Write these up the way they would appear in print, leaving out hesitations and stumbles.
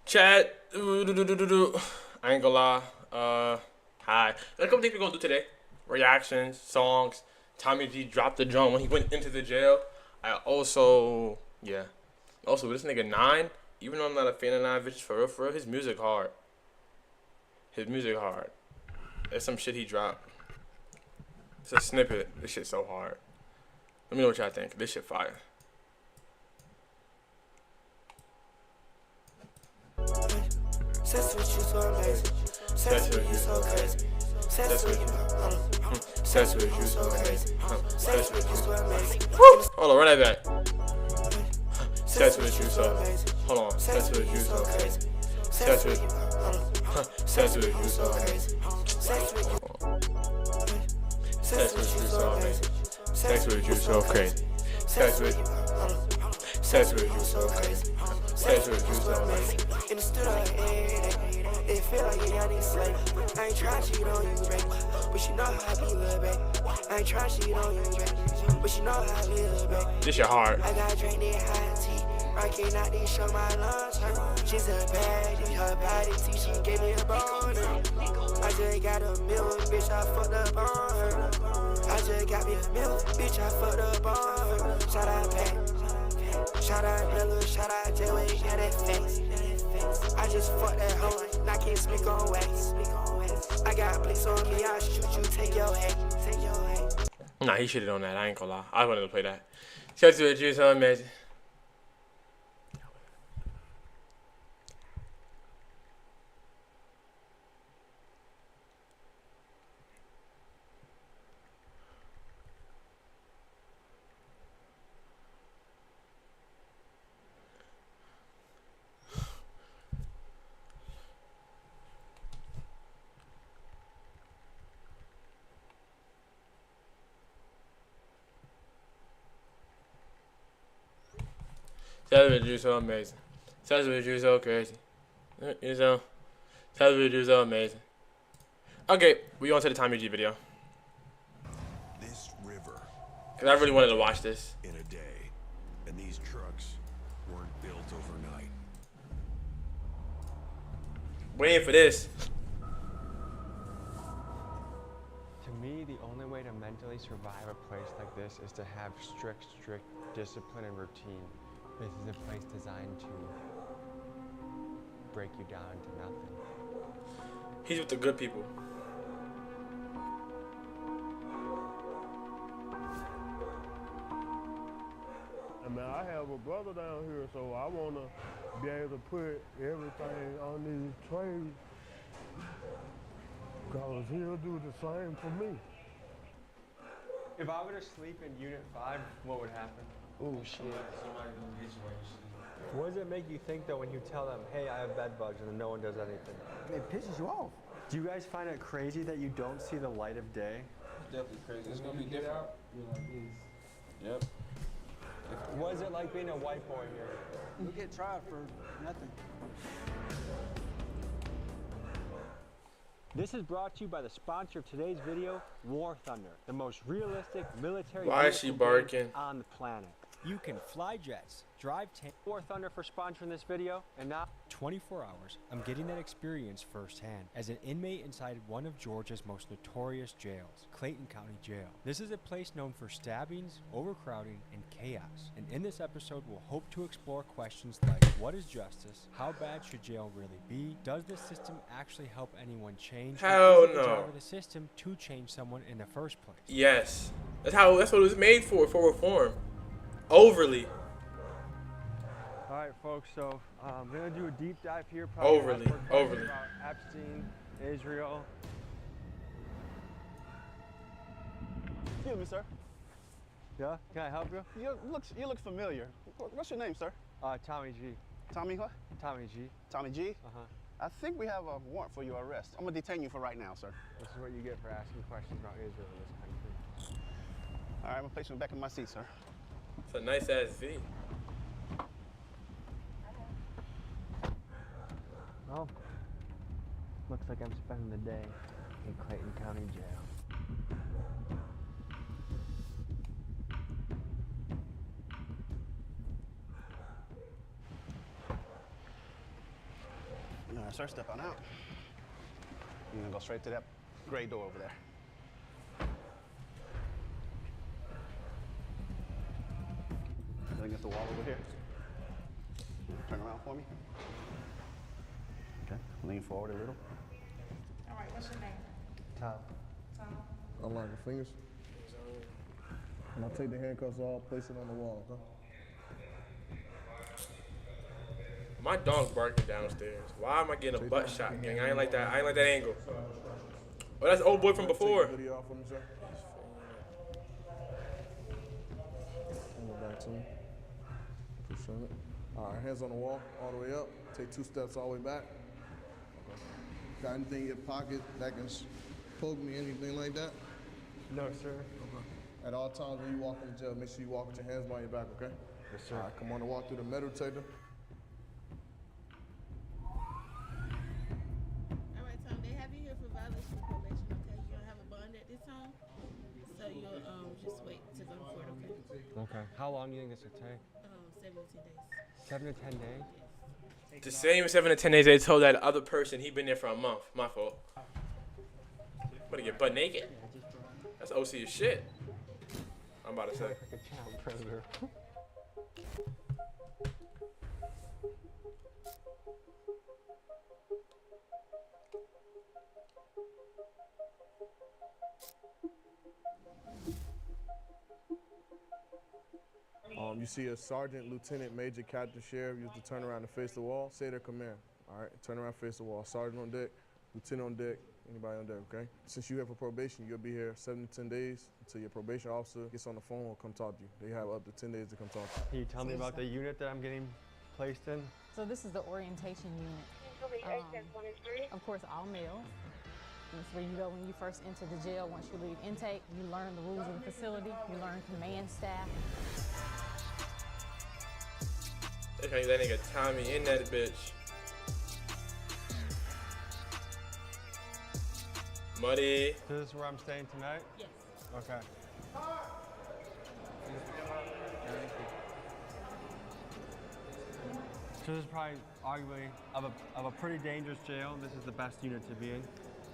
Chat. I ain't gonna lie. Hi. There's a couple things we're gonna do today. Reactions, songs. Tommy G dropped the drum when he went into the jail. I also, yeah. Also, this nigga 9, even though I'm not a fan of 9 bitches for real, his music hard. His music hard. There's some shit he dropped. It's a snippet. This shit's so hard. Let me know what y'all think. This shit fire. Sex with you so amazing. Sex with you so crazy. Sex with you. Sex with you so crazy. Sex with you so amazing. Hold on, run that back. Sex with you so amazing. Hold on. Sex with you so crazy. Sex with you. Sex with you so crazy. Sex with you. Sex with you so amazing. Sex with you so crazy. Sex with you. Sex with you so crazy. Sex with you so amazing. In the studio, it feel like you got these slave. I ain't trying to cheat on you, baby, but you know how I be, little baby. I ain't trying to cheat on you, baby, but you know how I be, little baby. This shit hard. I got drink that hot tea. Rockin' out these show my lunch. She's a baddie, her body tea, she gave me a boner. I just got a meal, bitch, I fucked up on her. I just got me a meal, bitch, I fucked up on her. Shout out Pat, shout out Bella, shout out Joey, got that face. I just fucked that hoe, and I can't speak on wax. I got blicks on me, I'll shoot you, take your head. Nah, he shitted on that. I ain't gonna lie. I wanted to play that. Sex with you so amazing. Celebrate you so amazing. Celebrate you so crazy. You know, celebrate you so amazing. Okay, we on to the Tommy G video. This river. Cause I really wanted to watch this. In a day, and these trucks weren't built overnight. Waiting for this. To me, the only way to mentally survive a place like this is to have strict discipline and routine. This is a place designed to break you down to nothing. He's with the good people. I mean, I have a brother down here, so I want to be able to put everything on these trays, because he'll do the same for me. If I were to sleep in Unit 5, what would happen? Oh, shit. What does it make you think, though, when you tell them, hey, I have bed bugs, and then no one does anything? It pisses you off. Do you guys find it crazy that you don't see the light of day? It's definitely crazy. It's gonna be different. You're like, yep. What is it like being a white boy here? You get tried for nothing. This is brought to you by the sponsor of today's video, War Thunder, the most realistic military Why is she vehicle game barking? on the planet. You can fly jets, drive tanks. War Thunder for sponsoring this video, and now 24 hours, I'm getting that experience firsthand as an inmate inside one of Georgia's most notorious jails, Clayton County Jail. This is a place known for stabbings, overcrowding, and chaos. And in this episode, we'll hope to explore questions like, what is justice? How bad should jail really be? Does the system actually help anyone change? Hell Is it the no. job of the system to change someone in the first place? Yes. That's what it was made for reform. Overly. all right, folks. So I'm gonna do a deep dive here. Probably Overly. after talking Overly. about Epstein, Israel. Excuse me, sir. Yeah, can I help you? You look familiar. What's your name, sir? Tommy G. Tommy what? Tommy G. Tommy G? Uh-huh. I think we have a warrant for your arrest. I'm gonna detain you for right now, sir. This is what you get for asking questions about Israel in this country. All right, I'm gonna place you back in my seat, sir. It's a nice ass V. Well, looks like I'm spending the day in Clayton County Jail. All right, sir, step on out. You're gonna go straight to that gray door over there. Then against the wall over here. Turn around for me. Okay, lean forward a little. All right, what's your name? Tom. Tom. Unlock your fingers. And I'll take the handcuffs off, place it on the wall, okay? My dog's barking downstairs. Why am I getting a butt shot, gang? I ain't like that. I ain't like that angle. Oh, that's the old boy from before. Take the video off for me, sir. Turn it back to me. Push it. All right, hands on the wall, all the way up. Take 2 steps all the way back. Okay. Got anything in your pocket that can poke me, anything like that? No, sir. Okay. At all times when you walk into jail, make sure you walk with your hands behind your back, okay? Yes, sir. All right, come on and walk through the metal detector. All right, Tom, they have you here for violation of probation, okay? You don't have a bond at this time, so you'll just wait to go to court, okay? Okay. How long do you think this will take? 7 to 10 days. 7 to 10 days? The same 7 to 10 days they told that other person he been there for a month. My fault. I'm gonna get butt naked. That's OC as shit. I'm about to say. Like a child predator. You see a sergeant, lieutenant, major, captain, sheriff. You have to turn around and face the wall. Say their command. All right, turn around, face the wall. Sergeant on deck, lieutenant on deck, anybody on deck, okay? Since you're here for probation, you'll be here 7 to 10 days until your probation officer gets on the phone or come talk to you. They have up to 10 days to come talk to you. Can you tell me about the unit that I'm getting placed in? So this is the orientation unit. Of course, all males. It's where you go when you first enter the jail. Once you leave intake, you learn the rules of the facility. You learn command staff. Okay, that nigga Tommy in that bitch. Muddy. This is where I'm staying tonight? Yes. Okay. So this is probably arguably of a pretty dangerous jail. This is the best unit to be in.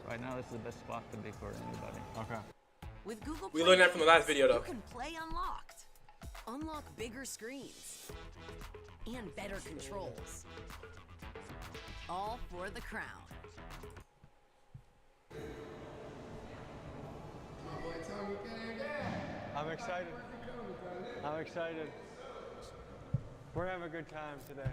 Right now, this is the best spot to be for anybody. Okay. With Google We Play learned that from the last Games, video, though. You can play unlocked. Unlock bigger screens and better controls. All for the crown. I'm excited. I'm excited. We're having a good time today.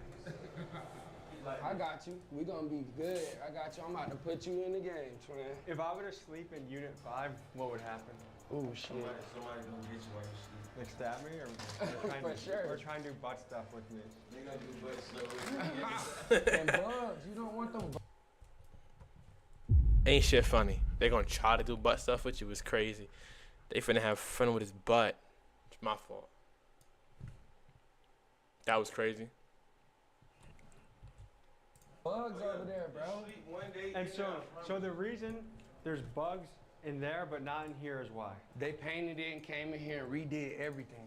I got you. We gonna be good. I got you. I'm about to put you in the game, twin. If I were to sleep in Unit 5, what would happen? Ooh, shit. Somebody gonna get you while you sleep. Like stab me or For sure. Or try and do butt stuff with me. They gonna do butt stuff with me. And bugs, you don't want them bugs. Ain't shit funny. They gonna try to do butt stuff with you. It's crazy. They finna have fun with his butt. It's my fault. That was crazy. Bugs over there, bro. And so the reason there's bugs in there but not in here is why? They painted it and came in here and redid everything.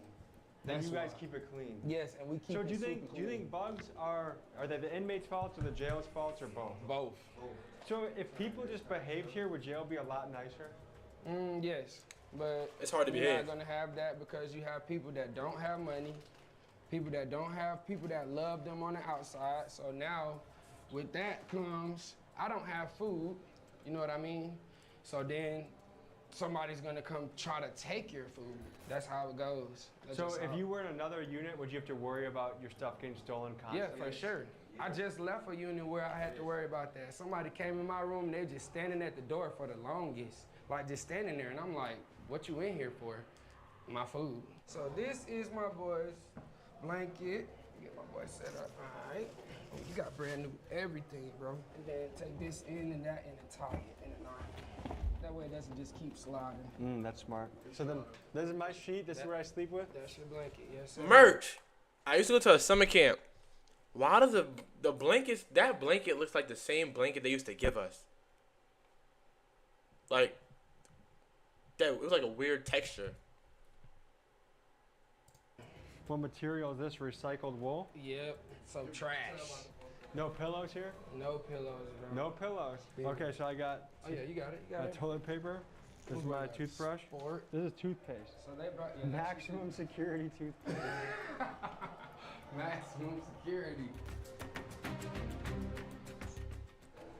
And That's you guys why. keep it clean. Yes, and we keep So it do you super think clean. bugs are they the inmates' faults or the jail's faults or both? Both. So if people just behaved here, would jail be a lot nicer? Yes, but It's hard to you're behave. not gonna have that because you have people that don't have money, people that don't have people that love them on the outside. So now, with that comes, I don't have food. You know what I mean? So then, somebody's gonna come try to take your food. That's how it goes. That's So just if how- you were in another unit, would you have to worry about your stuff getting stolen Yeah, constantly? for sure. I just left a unit where I had to worry about that. Somebody came in my room and they just standing at the door for the longest. Like just standing there and I'm like, what you in here for? My food. So this is my boy's blanket. Get my boy set up, all right. Oh, you got brand new everything, bro. And then take this in and that and then tie it in a knot. That way it doesn't just keep sliding. That's smart. So then, this is my sheet. This is where I sleep with. That's your blanket, yes sir. Merch. I used to go to a summer camp. Why does the blankets, that blanket looks like the same blanket they used to give us? Like, that, it was like a weird texture. What material is this? Recycled wool? Yep, so trash. No pillows here? No pillows, bro. No pillows. Yeah. Okay, so I got Oh yeah, you got it, you got it. toilet paper. This is my toothbrush. Sport. This is toothpaste. So they brought you Maximum security toothpaste. maximum security.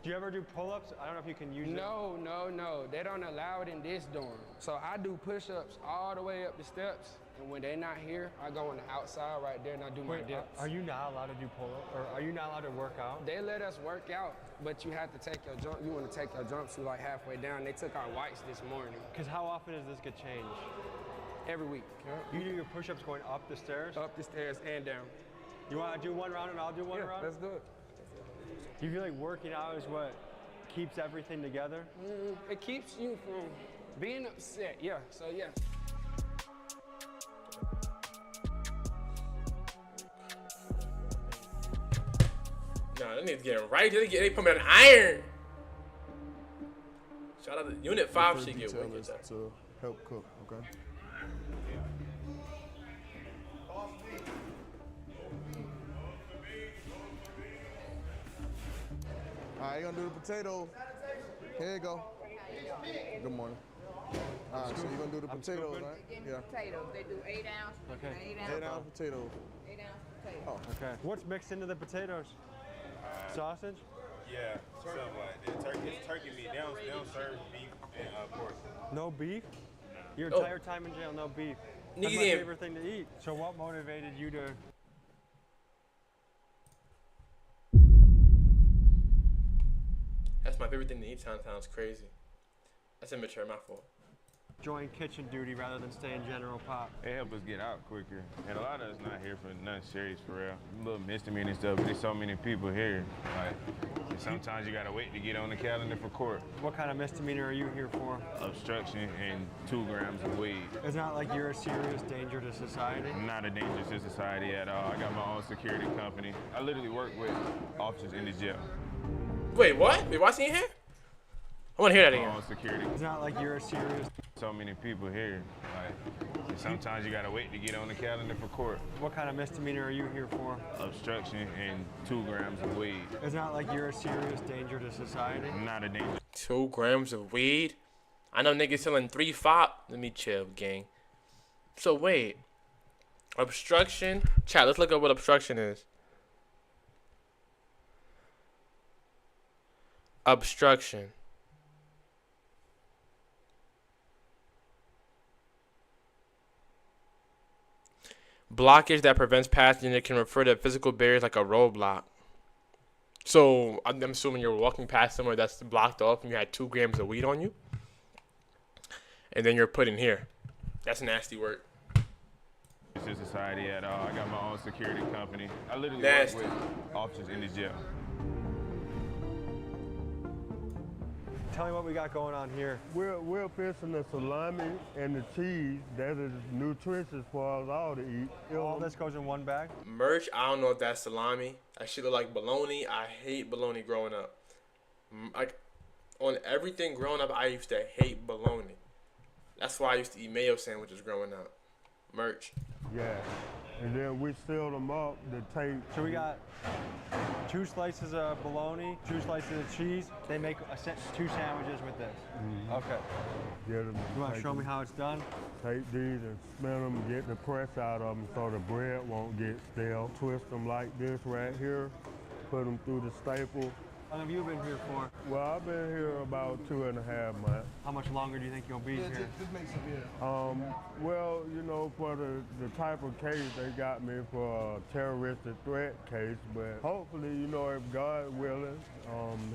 Do you ever do pull-ups? I don't know if you can use it. No, no, no. They don't allow it in this dorm. So I do push-ups all the way up the steps, and when they're not here, I go on the outside right there and I do my Wait, dips. are you not allowed to do pull-ups? Or are you not allowed to work out? They let us work out, but you have to take your jump. You want to take your jumpsuit like halfway down. They took our whites this morning. Because how often does this get changed? Every week. You do your push-ups going up the stairs? Up the stairs and down. You want to do one round and I'll do one round? Let's do it. Do you feel like working out is what keeps everything together? It keeps you from being upset. Yeah, so yeah. Nah, that nigga's getting right. They put me on iron. Shout out to Unit 5 shit get detail wicked. is to help cook, okay? All right, you're gonna do the potatoes. Here you go. Good morning. All right, so you're gonna do the potatoes, right? Yeah. Potatoes. They do 8 ounce. Okay. 8 8 ounce potatoes. 8 ounce potatoes. Oh. Okay. What's mixed into the potatoes? Sausage? Yeah, something like that. Turkey meat. They don't serve beef and pork. No beef? Your Oh. entire time in jail, no beef. Nigga That's my didn't- favorite thing to eat. So what motivated you to... That's my favorite thing to eat. Sounds crazy. That's immature, my fault. join kitchen duty rather than stay in general pop? It helps us get out quicker. And a lot of us not here for nothing serious, for real. A little misdemeanor stuff, but there's so many people here. Like, sometimes you gotta wait to get on the calendar for court. What kind of misdemeanor are you here for? Obstruction and 2 grams of weed. It's not like you're a serious danger to society? I'm not a danger to society at all. I got my own security company. I literally work with officers in the jail. Wait, what? Wait, what's in here? I want to hear that again. My own security. It's not like you're a serious... So many people here. Like, sometimes you gotta wait to get on the calendar for court. What kind of misdemeanor are you here for? Obstruction and 2 grams of weed. It's not like you're a serious danger to society? I'm not a danger. 2 grams of weed? I know niggas selling 3-5. Let me chill, gang. So wait. Obstruction? Chat, let's look up what obstruction is. Obstruction. Blockage that prevents passage, and it can refer to physical barriers like a roadblock. So I'm assuming you're walking past somewhere that's blocked off and you had 2 grams of weed on you. And then you're put in here. That's nasty work. To society at all. I got my own security company. I literally Nasty. work with officers in the jail. Tell me what we got going on here. We're fixing the salami and the cheese that is nutritious for us all to eat. All this goes in one bag? Merch, I don't know if that's salami. That shit look like bologna. I hate bologna growing up. Like, on everything growing up, I used to hate bologna. That's why I used to eat mayo sandwiches growing up. Merch. Yeah. And then we seal them up to take. So we got 2 slices of bologna, 2 slices of cheese. They make 2 sandwiches with this. Mm-hmm. Okay. Get them. You want to show me how it's done? Take these and spin them, get the press out of them so the bread won't get stale. Twist them like this right here. Put them through the staple. How long have you been here for? Well, I've been here about 2.5 months. How much longer do you think you'll be here? Just make some beer. Well, you know, for the type of case, they got me for a terroristic threat case, but hopefully, you know, if God willing,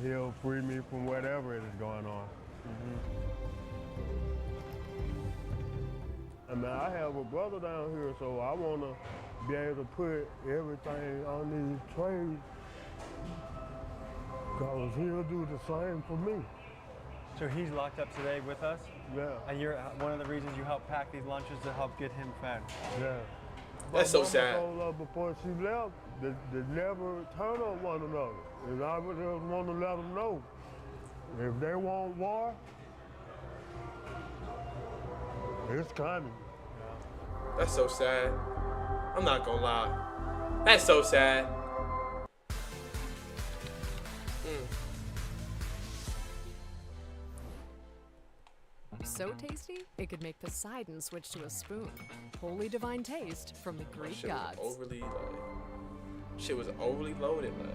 he'll free me from whatever is going on. I mean, I have a brother down here, so I want to be able to put everything on these trays. Because he'll do the same for me. So he's locked up today with us? Yeah. And you're one of the reasons you help pack these lunches to help get him fed? Yeah. That's so Mama sad. told her before she left that never turn on one another. And I would just want to let them know. If they want war, it's coming. That's so sad. I'm not gonna lie. That's so sad. So tasty, it could make Poseidon switch to a spoon. Holy divine taste from the Greek Shit gods. was overly loaded, like.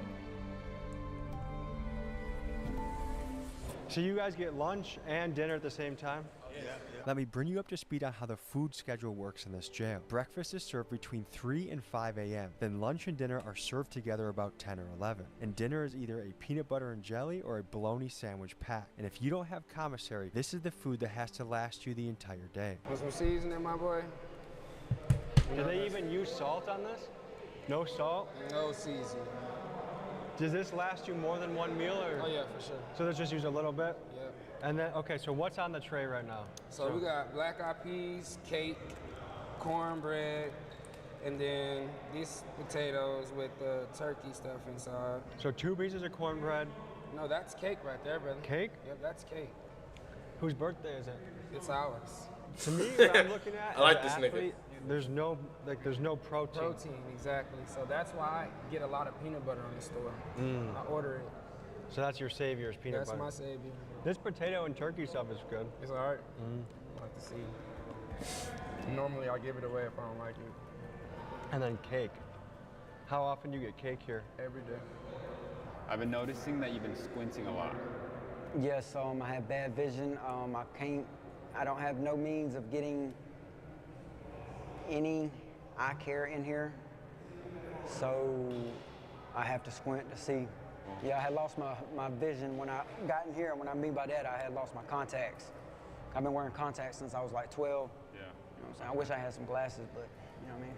So you guys get lunch and dinner at the same time? Yeah. Let me bring you up to speed on how the food schedule works in this jail. Breakfast is served between 3 and 5 a.m. Then lunch and dinner are served together about 10 or 11. And dinner is either a peanut butter and jelly or a bologna sandwich pack. And if you don't have commissary, this is the food that has to last you the entire day. Want some seasoning, my boy? Do they even use salt on this? No salt? No seasoning. Does this last you more than one meal? Or? Oh yeah, for sure. So let's just use a little bit? Yep. And then, okay, so what's on the tray right now? So we got black eyed peas, cake, cornbread, and then these potatoes with the turkey stuff inside. So 2 pieces of cornbread. No, that's cake right there, brother. Cake? Yep, that's cake. Whose birthday is it? It's ours. To me, what I'm looking at, I like as this an nigga. athlete, there's no protein. Protein, exactly. So that's why I get a lot of peanut butter in the store. I order it. So that's your savior is peanut That's butter. my savior. This potato and turkey stuff is good. It's all right. I like to see. Normally I'll give it away if I don't like it. And then cake. How often do you get cake here? Every day. I've been noticing that you've been squinting a lot. Yes, I have bad vision. I don't have no means of getting any eye care in here. So I have to squint to see. Yeah, I had lost my vision when I got in here. And when I mean by that, I had lost my contacts. I've been wearing contacts since I was like 12. Yeah. You know what I'm saying? I wish I had some glasses, but you know what I mean?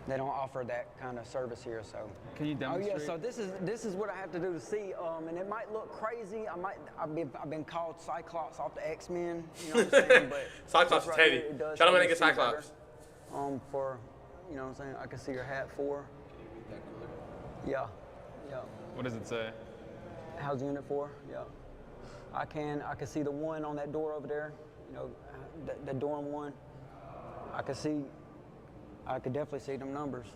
They don't offer that kind of service here, so. Can you demonstrate? Oh yeah, so this is what I have to do to see, and it might look crazy. I've been called Cyclops off the X-Men. You know what I'm saying? But Cyclops is heavy. Shout out my nigga Cyclops. For, you know what I'm saying? I can see your hat for. Yeah. What does it say? How's unit 4? Yeah. I can see the 1 on that door over there. You know, the dorm 1. I could definitely see them numbers.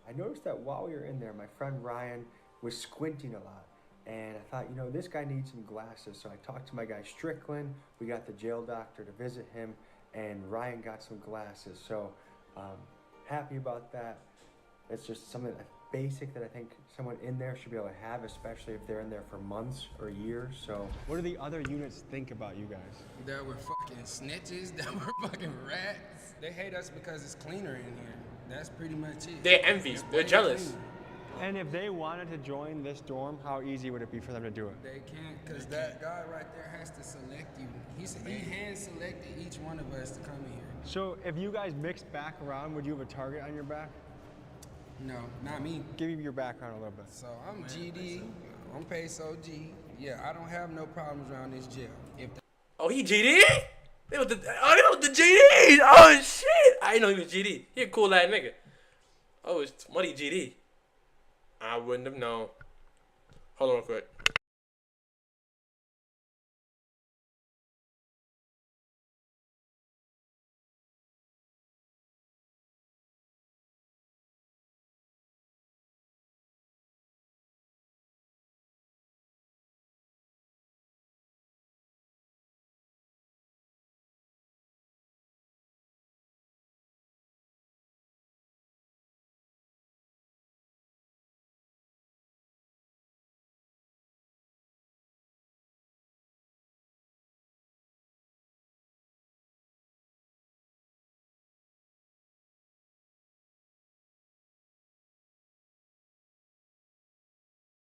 I noticed that while we were in there, my friend Ryan was squinting a lot. And I thought, you know, this guy needs some glasses. So I talked to my guy Strickland. We got the jail doctor to visit him. And Ryan got some glasses. So happy about that. It's just something basic that I think someone in there should be able to have, especially if they're in there for months or years. So what do the other units think about you guys? That we're fucking snitches, that we're fucking rats. They hate us because it's cleaner in here. That's pretty much it. They're envious. They're jealous. Clean. And if they wanted to join this dorm, how easy would it be for them to do it? They can't, because that guy right there has to select you. He hand-selected each one of us to come in here. So if you guys mixed back around, would you have a target on your back? No, not me. Give me your background a little bit. So I'm GD, I'm peso G. Yeah, I don't have no problems around this jail. Oh, he GD? They was the GDs. Oh shit! I didn't know he was GD. He a cool ass nigga. Oh, it's Muddy GD. I wouldn't have known. Hold on real quick.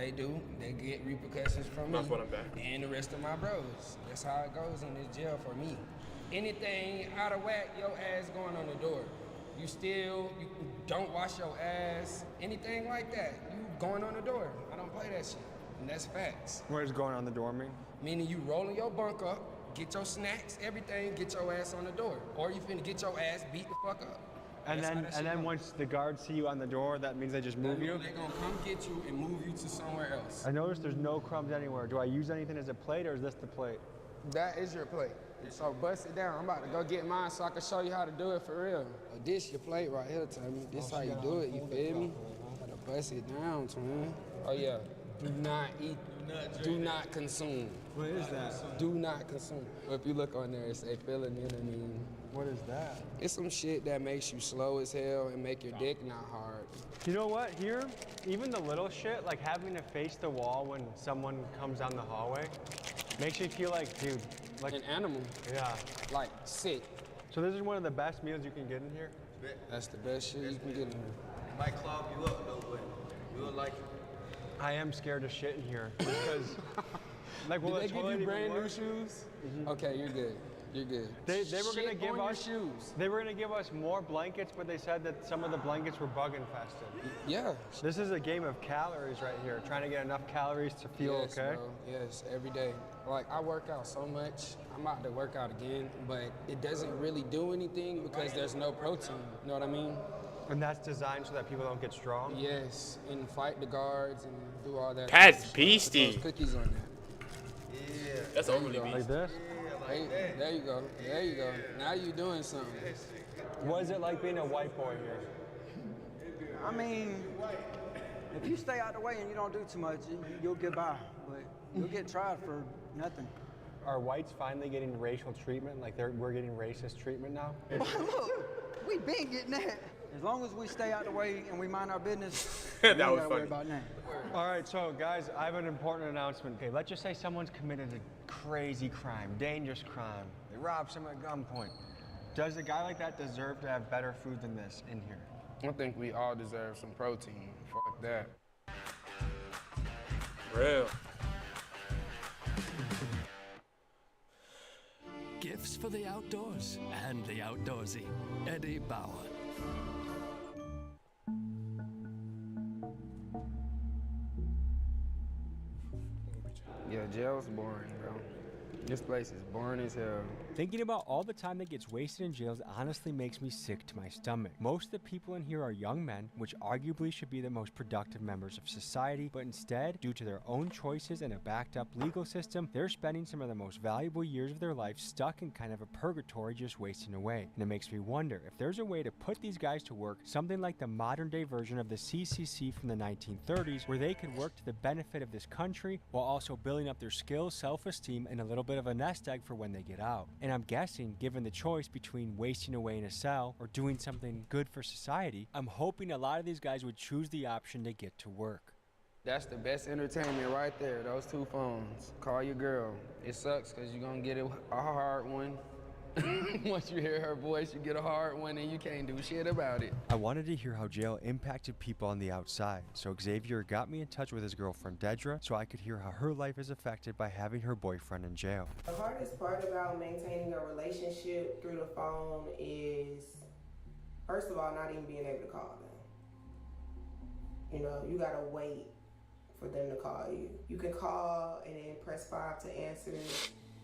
They do. They get repercussions from me. That's what I'm back. And the rest of my bros. That's how it goes in this jail for me. Anything out of whack, your ass going on the door. You don't wash your ass, anything like that, you going on the door. I don't play that shit. And that's facts. What does going on the door mean? Meaning you rolling your bunk up, get your snacks, everything, get your ass on the door. Or you finna get your ass beat the fuck up. And then once the guards see you on the door, that means they just move you? They're gonna come get you and move you to somewhere else. I noticed there's no crumbs anywhere. Do I use anything as a plate, or is this the plate? That is your plate. So bust it down. I'm about to go get mine so I can show you how to do it for real. This your plate right here, Tommy. This how you do it, you feel me? Gotta bust it down, twin. Oh yeah, do not eat, do not consume. What is that? Do not consume. If you look on there, it say phenylalanine. What is that? It's some shit that makes you slow as hell and make your dick not hard. You know what? Here, even the little shit, like having to face the wall when someone comes down the hallway, makes you feel like, dude, like an animal. Yeah. Like sick. So this is one of the best meals you can get in here? That's the best shit you can get in here. It might clog you up though, but you look like it. I am scared to shit in here because, like, will Did the they give toilet you even brand new work? shoes? Okay, you're good. You're good. They were gonna give us shoes. They were gonna give us more blankets, but they said that some of the blankets were bug infested. Yeah. This is a game of calories right here, trying to get enough calories to feel Yes, okay. Bro. Yes, every day. Like I work out so much. I'm about to work out again, but it doesn't really do anything because there's no protein. You know what I mean? And that's designed so that people don't get strong? Yes, and fight the guards and do all that. That's beastie. Put those cookies on that. Yeah. That's overly beastie. Like this? Hey, there you go. There you go. Now you're doing something. What is it like being a white boy here? I mean, if you stay out the way and you don't do too much, you'll get by. But you'll get tried for nothing. Are whites finally getting racial treatment? Like we're getting racist treatment now? Look, we been getting that. As long as we stay out the way and we mind our business, That we ain't was gotta worry funny. about nothing. All right, so guys, I have an important announcement. Okay, let's just say someone's committed a crazy crime, dangerous crime. They robbed someone at gunpoint. Does a guy like that deserve to have better food than this in here? I think we all deserve some protein. Fuck that. Real. Gifts for the outdoors and the outdoorsy. Eddie Bauer. Yeah, jail's boring, bro. This place is boring as hell. Thinking about all the time that gets wasted in jails honestly makes me sick to my stomach. Most of the people in here are young men, which arguably should be the most productive members of society, but instead, due to their own choices and a backed up legal system, they're spending some of the most valuable years of their life stuck in kind of a purgatory just wasting away. And it makes me wonder if there's a way to put these guys to work, something like the modern day version of the CCC from the 1930s, where they could work to the benefit of this country while also building up their skills, self-esteem, and a little bit of a nest egg for when they get out. And I'm guessing, given the choice between wasting away in a cell or doing something good for society, I'm hoping a lot of these guys would choose the option to get to work. That's the best entertainment right there, those two phones. Call your girl. It sucks because you're going to get a hard one. Once you hear her voice, you get a hard one and you can't do shit about it. I wanted to hear how jail impacted people on the outside, so Xavier got me in touch with his girlfriend Dedra so I could hear how her life is affected by having her boyfriend in jail. The hardest part about maintaining a relationship through the phone is, first of all, not even being able to call them. You know, you gotta wait for them to call you. You can call and then press 5 to answer.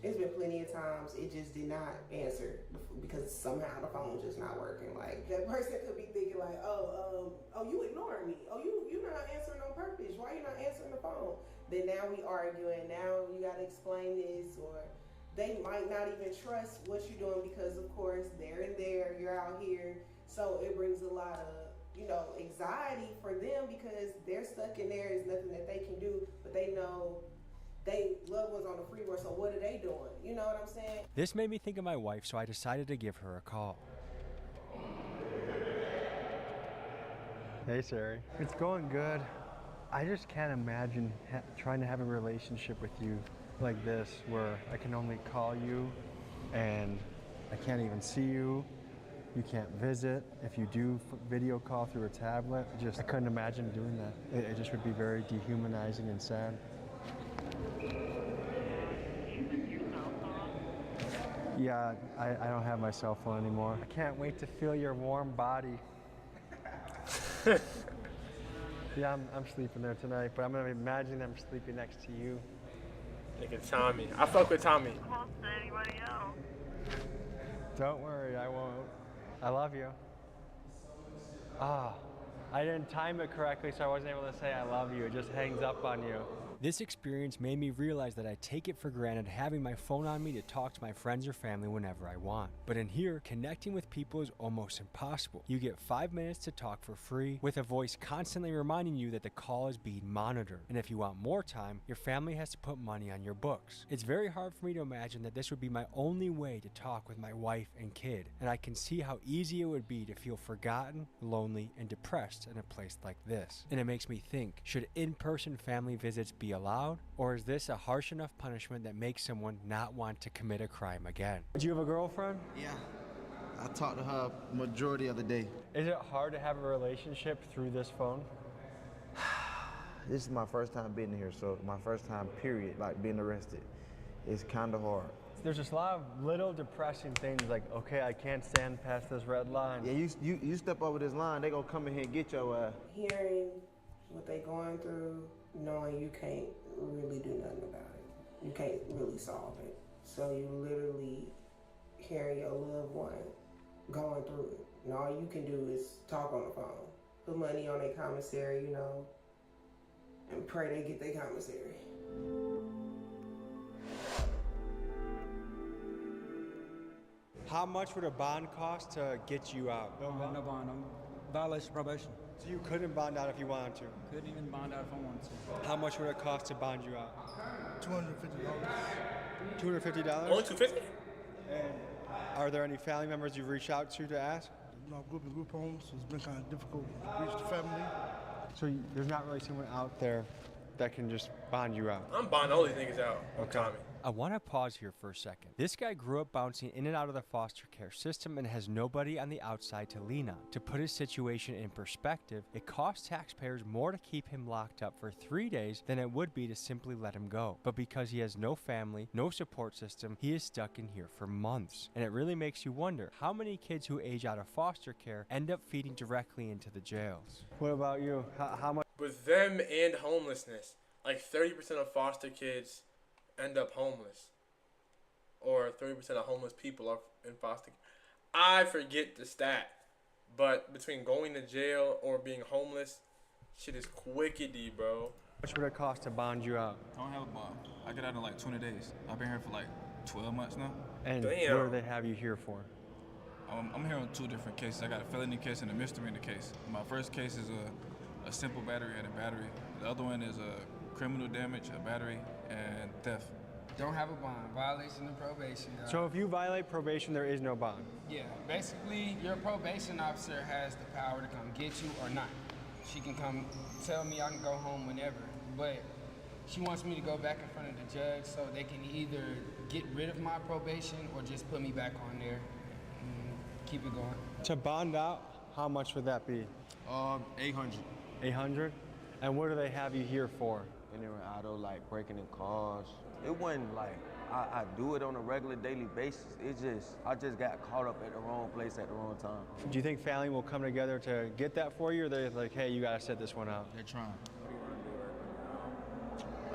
There's been plenty of times it just did not answer because somehow the phone's just not working. Like, that person could be thinking like, oh, you ignoring me. Oh, you're not answering on purpose. Why you not answering the phone? Then now we arguing. Now you gotta explain this, or they might not even trust what you're doing because of course they're in there, you're out here. So it brings a lot of, you know, anxiety for them because they're stuck in there. There's nothing that they can do, but they know they loved ones on the free world, so what are they doing? You know what I'm saying? This made me think of my wife, so I decided to give her a call. Hey, Sari. It's going good. I just can't imagine trying to have a relationship with you like this, where I can only call you and I can't even see you. You can't visit. If you do video call through a tablet, I couldn't imagine doing that. It just would be very dehumanizing and sad. Yeah, I don't have my cell phone anymore. I can't wait to feel your warm body. Yeah, I'm sleeping there tonight, but I'm gonna imagine I'm sleeping next to you. Nigga Tommy. I fuck with Tommy. Don't worry, I won't. I love you. I didn't time it correctly, so I wasn't able to say I love you. It just hangs up on you. This experience made me realize that I take it for granted having my phone on me to talk to my friends or family whenever I want. But in here, connecting with people is almost impossible. You get 5 minutes to talk for free, with a voice constantly reminding you that the call is being monitored. And if you want more time, your family has to put money on your books. It's very hard for me to imagine that this would be my only way to talk with my wife and kid. And I can see how easy it would be to feel forgotten, lonely, and depressed in a place like this. And it makes me think, should in-person family visits be allowed, or is this a harsh enough punishment that makes someone not want to commit a crime again? Do you have a girlfriend? Yeah, I talk to her majority of the day. Is it hard to have a relationship through this phone? This is my first time being here, so my first time period, like being arrested. It's kind of hard. There's just a lot of little depressing things like, okay, I can't stand past this red line. Yeah, you step over this line, they gonna come in here and get your ass. Hearing what they going through, knowing you can't really do nothing about it. You can't really solve it. So you literally hearing your loved one going through it. And all you can do is talk on the phone. Put money on their commissary, you know, and pray they get their commissary. How much would a bond cost to get you out? No bond. I'm violation of probation. So you couldn't bond out if you wanted to? Couldn't even bond out if I wanted to. How much would it cost to bond you out? $250. $250? Only $250? And are there any family members you've reached out to ask? No, group homes. It's been kind of difficult to reach the family. So there's not really someone out there that can just bond you out? I'm bonding all these niggas out. Okay. Tommy. I want to pause here for a second. This guy grew up bouncing in and out of the foster care system and has nobody on the outside to lean on. To put his situation in perspective, it costs taxpayers more to keep him locked up for 3 days than it would be to simply let him go. But because he has no family, no support system, he is stuck in here for months. And it really makes you wonder how many kids who age out of foster care end up feeding directly into the jails. What about you? How much? With them and homelessness, like 30% of foster kids end up homeless, or 30% of homeless people are in foster care. I forget the stat, but between going to jail or being homeless, shit is quickety, bro. How much would it cost to bond you out? I don't have a bond. I get out in like 20 days. I've been here for like 12 months now. And Damn. what do they have you here for? I'm here on 2 different cases. I got a felony case and a misdemeanor case. My first case is a simple battery and a battery. The other one is a criminal damage, a battery, and theft. Don't have a bond, violation of probation. So if you violate probation, there is no bond. Yeah, basically, your probation officer has the power to come get you or not. She can come tell me I can go home whenever, but she wants me to go back in front of the judge so they can either get rid of my probation or just put me back on there and keep it going. To bond out, how much would that be? 800. 800? And what do they have you here for? And then auto, like breaking in cars. It wasn't like I do it on a regular daily basis. I just got caught up at the wrong place at the wrong time. Do you think family will come together to get that for you, or they're like, hey, you gotta set this one out? They're trying.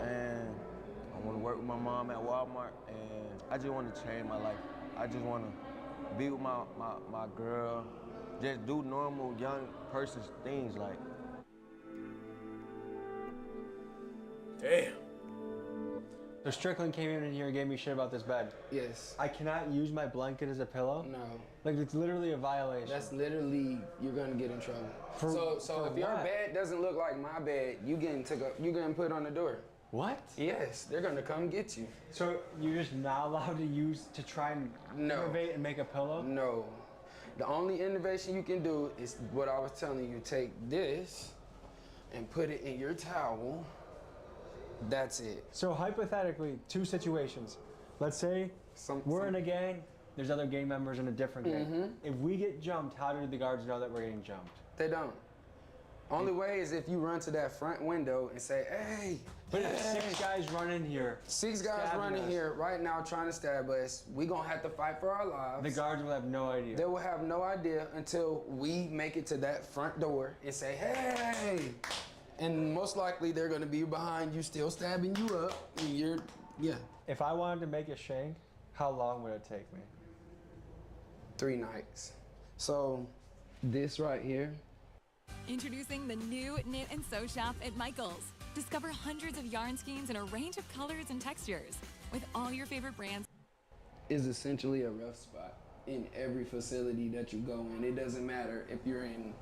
And I want to work with my mom at Walmart, and I just want to change my life. I just want to be with my girl, just do normal young person things like. Damn. So Strickland came in here and gave me shit about this bed. Yes. I cannot use my blanket as a pillow? No. Like, it's literally a violation. That's literally, you're gonna get in trouble. So for if your what? bed doesn't look like my bed, you getting put on the door. What? Yes, they're gonna come get you. So you're just not allowed to try and innovate and make a pillow? No. The only innovation you can do is what I was telling you. Take this and put it in your towel. That's it. So hypothetically, 2 situations. Let's say we're in a gang, there's other gang members in a different gang. If we get jumped, how do the guards know that we're getting jumped? They don't. Only way is if you run to that front window and say, hey. But if 6 guys run in here. 6 guys running here right now trying to stab us, we gonna have to fight for our lives. The guards will have no idea. They will have no idea until we make it to that front door and say, hey. And most likely they're gonna be behind you, still stabbing you up. And If I wanted to make a shank, how long would it take me? 3 nights. So this right here. Introducing the new Knit and Sew Shop at Michael's. Discover hundreds of yarn schemes in a range of colors and textures with all your favorite brands. Is essentially a rough spot in every facility that you go in. It doesn't matter if you're in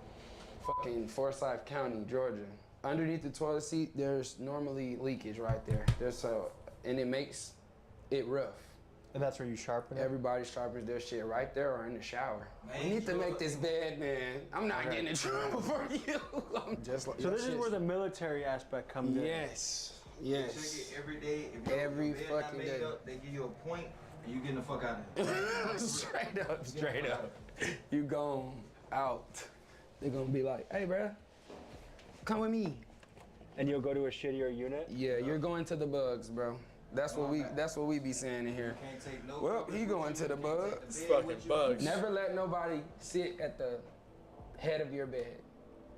fucking Forsyth County, Georgia. Underneath the toilet seat, there's normally leakage right there. And it makes it rough. And that's where you sharpen it? Everybody sharpens their shit right there or in the shower. We need to make this bed, man. I'm not getting in trouble for you. I'm just like, so this is where the military aspect comes in. Yes. You check it every day. If Every bed fucking not made day. Up, they give you a point, and you getting the fuck out of there. Straight up. You gone out. They're gonna be like, hey, bruh, come with me. And you'll go to a shittier unit? Yeah, you're going to the bugs, bro. That's what we be saying in here. Can't take no Well, he going to the bugs. Fucking bugs. Never let nobody sit at the head of your bed.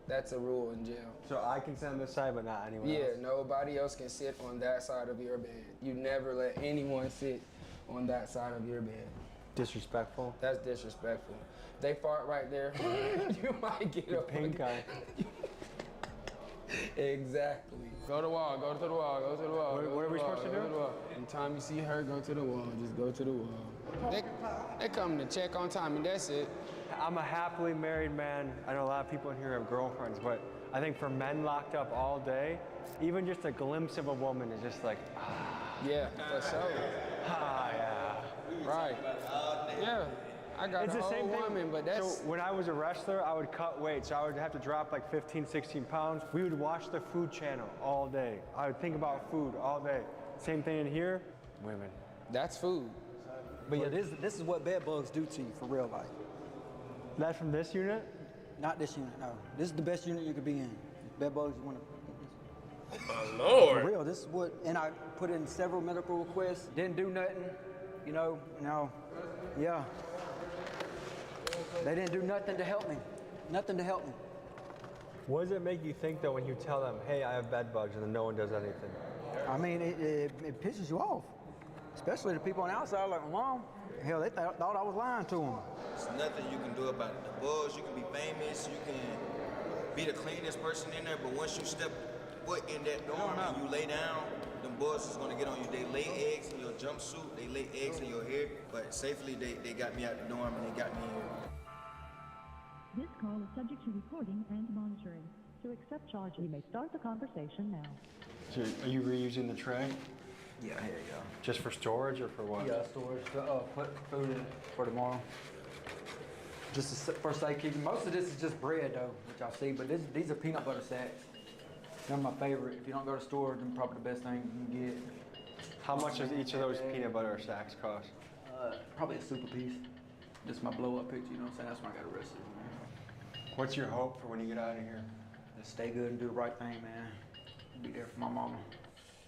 That's a rule in jail. So I can sit on this side, but not anyone else? Yeah, nobody else can sit on that side of your bed. You never let anyone sit on that side of your bed. Disrespectful? That's disrespectful. They fart right there. You might get a pink eye. Exactly. Go to the wall, go to the wall, go to the wall. What are we supposed to do? Anytime you see her, go to the wall. Just go to the wall. They come to check on Tommy, that's it. I'm a happily married man. I know a lot of people in here have girlfriends, but I think for men locked up all day, even just a glimpse of a woman is just like, Yeah, for sure. yeah. Right. Yeah. I got It's a the whole same thing. woman, but that's... So when I was a wrestler, I would cut weight. So I would have to drop like 15, 16 pounds. We would watch the Food Channel all day. I would think about food all day. Same thing in here. women. That's food. But yeah, this is what bed bugs do to you for real life. That's from this unit? Not this unit, no. This is the best unit you could be in. Bed bugs, you want to. My Lord. For real, this is what, and I put in several medical requests, didn't do nothing, you know, now, yeah. They didn't do nothing to help me. Nothing to help me. What does it make you think though when you tell them, hey, I have bed bugs, and then no one does anything? I mean, it pisses you off. Especially the people on the outside, like my mom. Hell, they thought I was lying to them. There's nothing you can do about it. The bugs, you can be famous, you can be the cleanest person in there, but once you step foot in that dorm and you lay down, them bugs is gonna get on you. They lay eggs in your jumpsuit, they lay eggs in your hair, but safely they got me out the dorm and they got me here. This call is subject to recording and monitoring. To accept charges, you may start the conversation now. So are you reusing the tray? Yeah, here you go. Just for storage or for what? Yeah, storage to put food in for tomorrow. Just for safekeeping. Most of this is just bread though, which I see, but these are peanut butter sacks. They're my favorite. If you don't go to store, they're probably the best thing you can get. How much does each of those peanut butter sacks cost? Probably a super piece. This is my blow up picture, you know what I'm saying? That's why I got arrested. What's your hope for when you get out of here? Just stay good and do the right thing, man. Be there for my mama.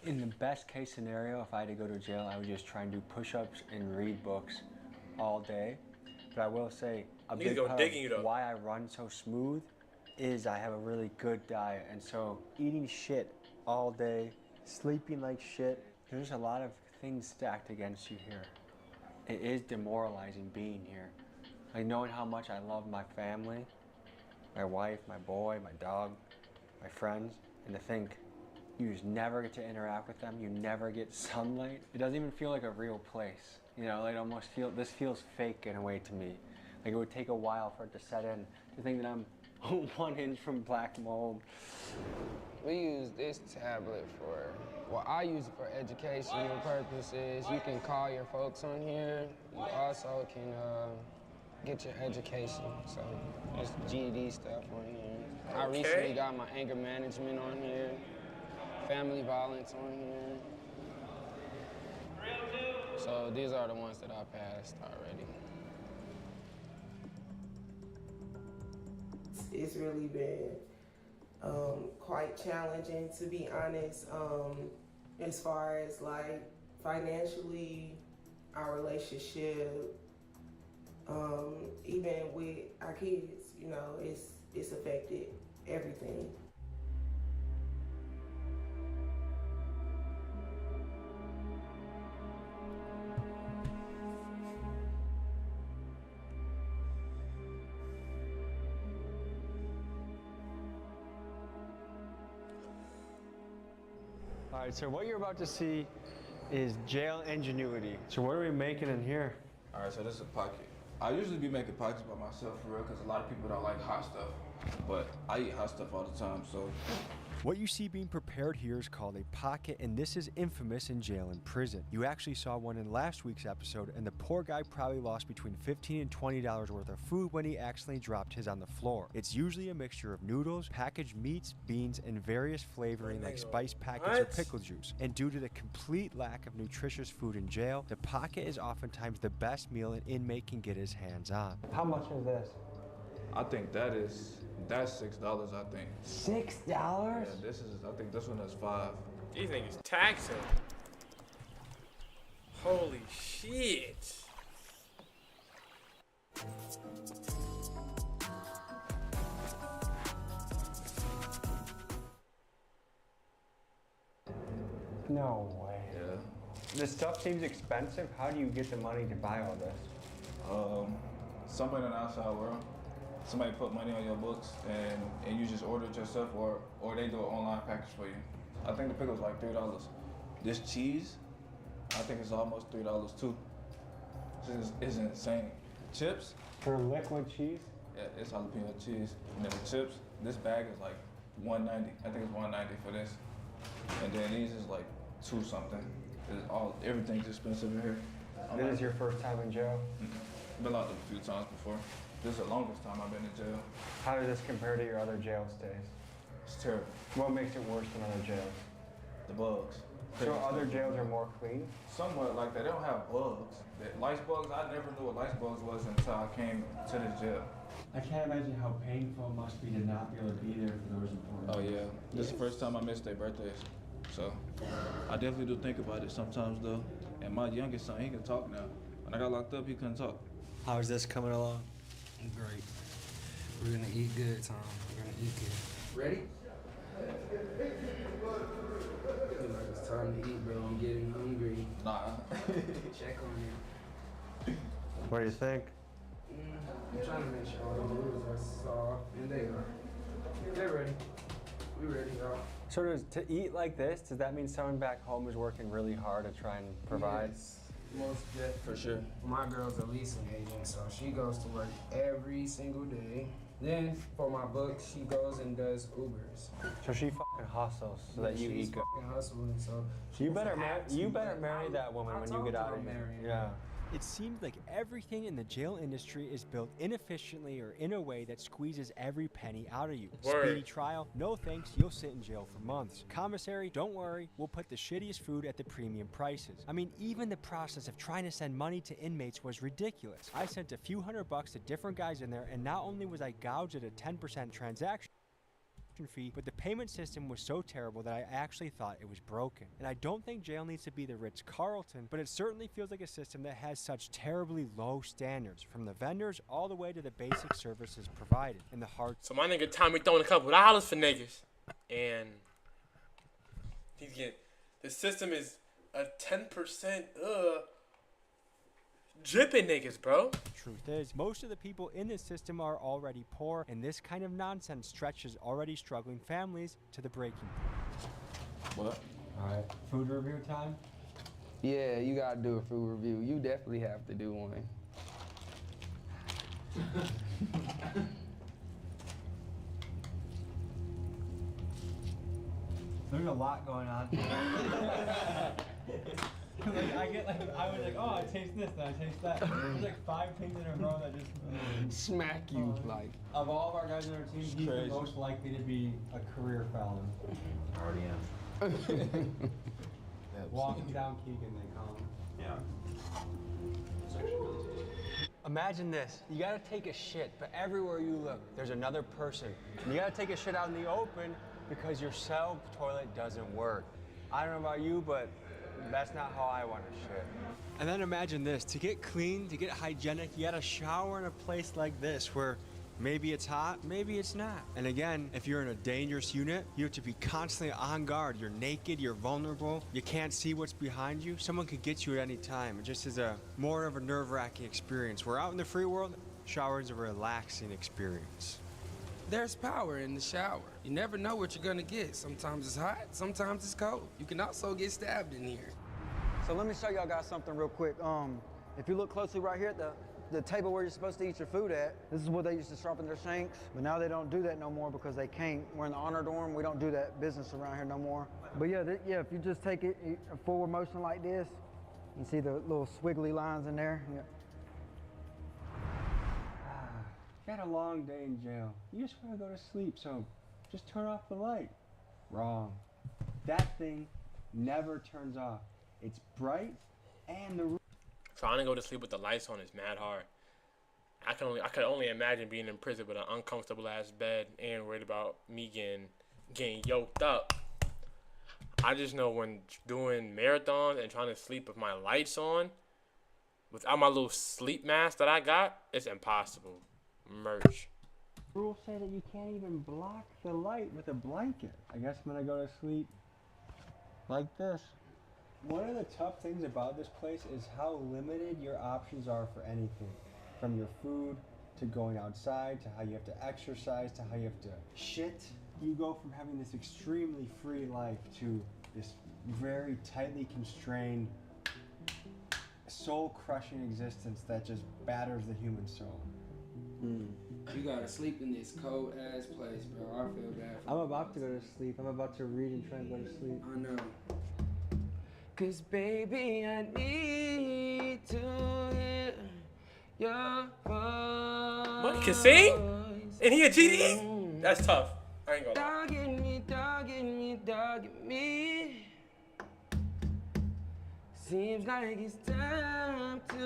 In the best case scenario, if I had to go to jail, I would just try and do push-ups and read books all day. But I will say, a big part of why I run so smooth is I have a really good diet. And so eating shit all day, sleeping like shit, there's a lot of things stacked against you here. It is demoralizing being here. Like knowing how much I love my family, my wife, my boy, my dog, my friends, and to think you just never get to interact with them, you never get sunlight. It doesn't even feel like a real place. You know, like this feels fake in a way to me. Like it would take a while for it to set in. To think that I'm 1 inch from black mold. We use this tablet I use it for educational purposes. You can call your folks on here. You also can get your education. So there's GED stuff on here. I recently got my anger management on here. Family violence on here. So these are the ones that I passed already. It's really been quite challenging, to be honest, as far as like financially, our relationship, even with our kids, you know, it's affected everything. All right, so what you're about to see is jail ingenuity. So what are we making in here? All right, so this is a pocket. I usually be making pockets by myself for real, because a lot of people don't like hot stuff. But I eat hot stuff all the time, so. What you see being prepared here is called a pocket, and this is infamous in jail and prison. You actually saw one in last week's episode, and the poor guy probably lost between $15 and $20 worth of food when he accidentally dropped his on the floor. It's usually a mixture of noodles, packaged meats, beans, and various flavoring like spice packets or pickle juice. And due to the complete lack of nutritious food in jail, the pocket is oftentimes the best meal an inmate can get his hands on. How much is this? I think that's $6, I think. $6? Yeah, I think this one is $5. These niggas taxing. Holy shit. No way. Yeah. This stuff seems expensive. How do you get the money to buy all this? Somebody in the outside world. Somebody put money on your books and you just order it yourself, or they do an online package for you. I think the pickle's like $3. This cheese, I think it's almost $3 too. It's insane. Chips. For liquid cheese? Yeah, it's jalapeno cheese. And then the chips, this bag is like $1.90. I think it's $1.90 for this. And then these is like $2 something. Everything's expensive in here. This is your first time in jail? Mm-hmm. Been locked up a few times before. This is the longest time I've been in jail. How does this compare to your other jail stays? It's terrible. What makes it worse than other jails? The bugs. crazy So other stuff jails going are on. more clean? Somewhat like that. They don't have bugs. Lice bugs, I never knew what lice bugs was until I came to this jail. I can't imagine how painful it must be to not be able to be there for those important. Oh yeah, this is the first time I missed their birthdays. So I definitely do think about it sometimes though. And my youngest son, he can talk now. When I got locked up, he couldn't talk. How's this coming along? Great. We're gonna eat good, Tom. We're gonna eat good. Ready? Feel like it's time to eat, bro. I'm getting hungry. Nah. Check on you. What do you think? I'm trying to make sure all the noodles are soft, and they are. They're ready. We ready, y'all. So to eat like this, does that mean someone back home is working really hard to try and provide? Yes, most for sure. My girl's a leasing agent, so she goes to work every single day. Then for my book, she goes and does Ubers. So she fucking hustles so that you She's eat good. fucking hustling, so You better you marry that woman when you get out of here. Yeah. It seems like everything in the jail industry is built inefficiently or in a way that squeezes every penny out of you. Word. Speedy trial? No thanks, you'll sit in jail for months. Commissary? Don't worry, we'll put the shittiest food at the premium prices. I mean, even the process of trying to send money to inmates was ridiculous. I sent a few $100 to different guys in there, and not only was I gouged at a 10% transaction fee, but the payment system was so terrible that I actually thought it was broken. And I don't think jail needs to be the Ritz-Carlton, but it certainly feels like a system that has such terribly low standards, from the vendors all the way to the basic services provided. In the heart. So my nigga Tommy throwing a couple dollars for niggas, and he's getting, the system is a 10% dripping niggas, bro. Truth is, most of the people in this system are already poor, and this kind of nonsense stretches already struggling families to the breaking point. What? Alright, food review time? yeah, you gotta do a food review. You definitely have to do one. There's a lot going on. I was like, oh, I taste this, and I taste that. There's like 5 things in a row that just smack you like. Of all of our guys on our team, he's the most likely to be a career felon. I already am. Walking down Keegan, they call him. Yeah. Imagine this. You gotta take a shit, but everywhere you look, there's another person. And you gotta take a shit out in the open because your cell toilet doesn't work. I don't know about you, but that's not how I want to shit. And then imagine this. To get clean, to get hygienic, you gotta shower in a place like this where maybe it's hot, maybe it's not. And again, if you're in a dangerous unit, you have to be constantly on guard. You're naked, you're vulnerable, you can't see what's behind you. Someone could get you at any time. It just is more of a nerve-wracking experience. Where out in the free world, shower is a relaxing experience. There's power in the shower. You never know what you're gonna get. Sometimes it's hot, sometimes it's cold. You can also get stabbed in here. So let me show y'all guys something real quick. If you look closely right here at the table where you're supposed to eat your food at, this is where they used to sharpen their shanks, but now they don't do that no more because they can't. We're in the honor dorm, we don't do that business around here no more. But yeah, if you just take it a forward motion like this, you see the little swiggly lines in there. Yeah. You had a long day in jail. You just want to go to sleep, so just turn off the light. Wrong. That thing never turns off. It's bright, and the Trying to go to sleep with the lights on is mad hard. I could only imagine being in prison with an uncomfortable ass bed and worried about me getting yoked up. I just know when doing marathons and trying to sleep with my lights on, without my little sleep mask that I got, it's impossible. Merch. rules say that you can't even block the light with a blanket. I guess I'm gonna go to sleep like this. One of the tough things about this place is how limited your options are for anything. From your food, to going outside, to how you have to exercise, to how you have to shit. You go from having this extremely free life to this very tightly constrained, soul-crushing existence that just batters the human soul. You gotta sleep in this cold ass place, bro. I feel bad for I'm about to go to sleep. I'm about to read and try and go to sleep. I know. Cause baby, I need to hear your voice. Money can sing? And he a GD? That's tough. I ain't gonna lie. Dogging me, dogging me, dogging me. Seems like it's time to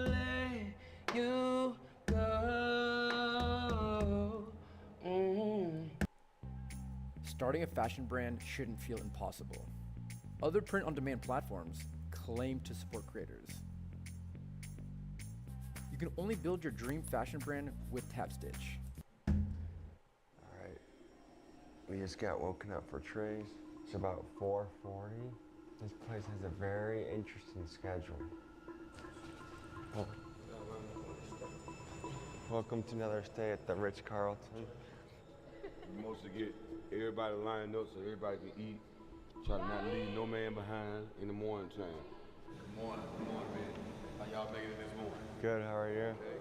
let you go. Starting a fashion brand shouldn't feel impossible. Other print-on-demand platforms claim to support creators. You can only build your dream fashion brand with TapStitch. Alright, we just got woken up for trays. It's about 4:40. This place has a very interesting schedule. Oh. Welcome to another stay at the Ritz-Carlton. We mostly get everybody lined up so everybody can eat. Try to not leave no man behind in the morning time. Good morning, man. How y'all making it this morning? Good, how are you? Okay.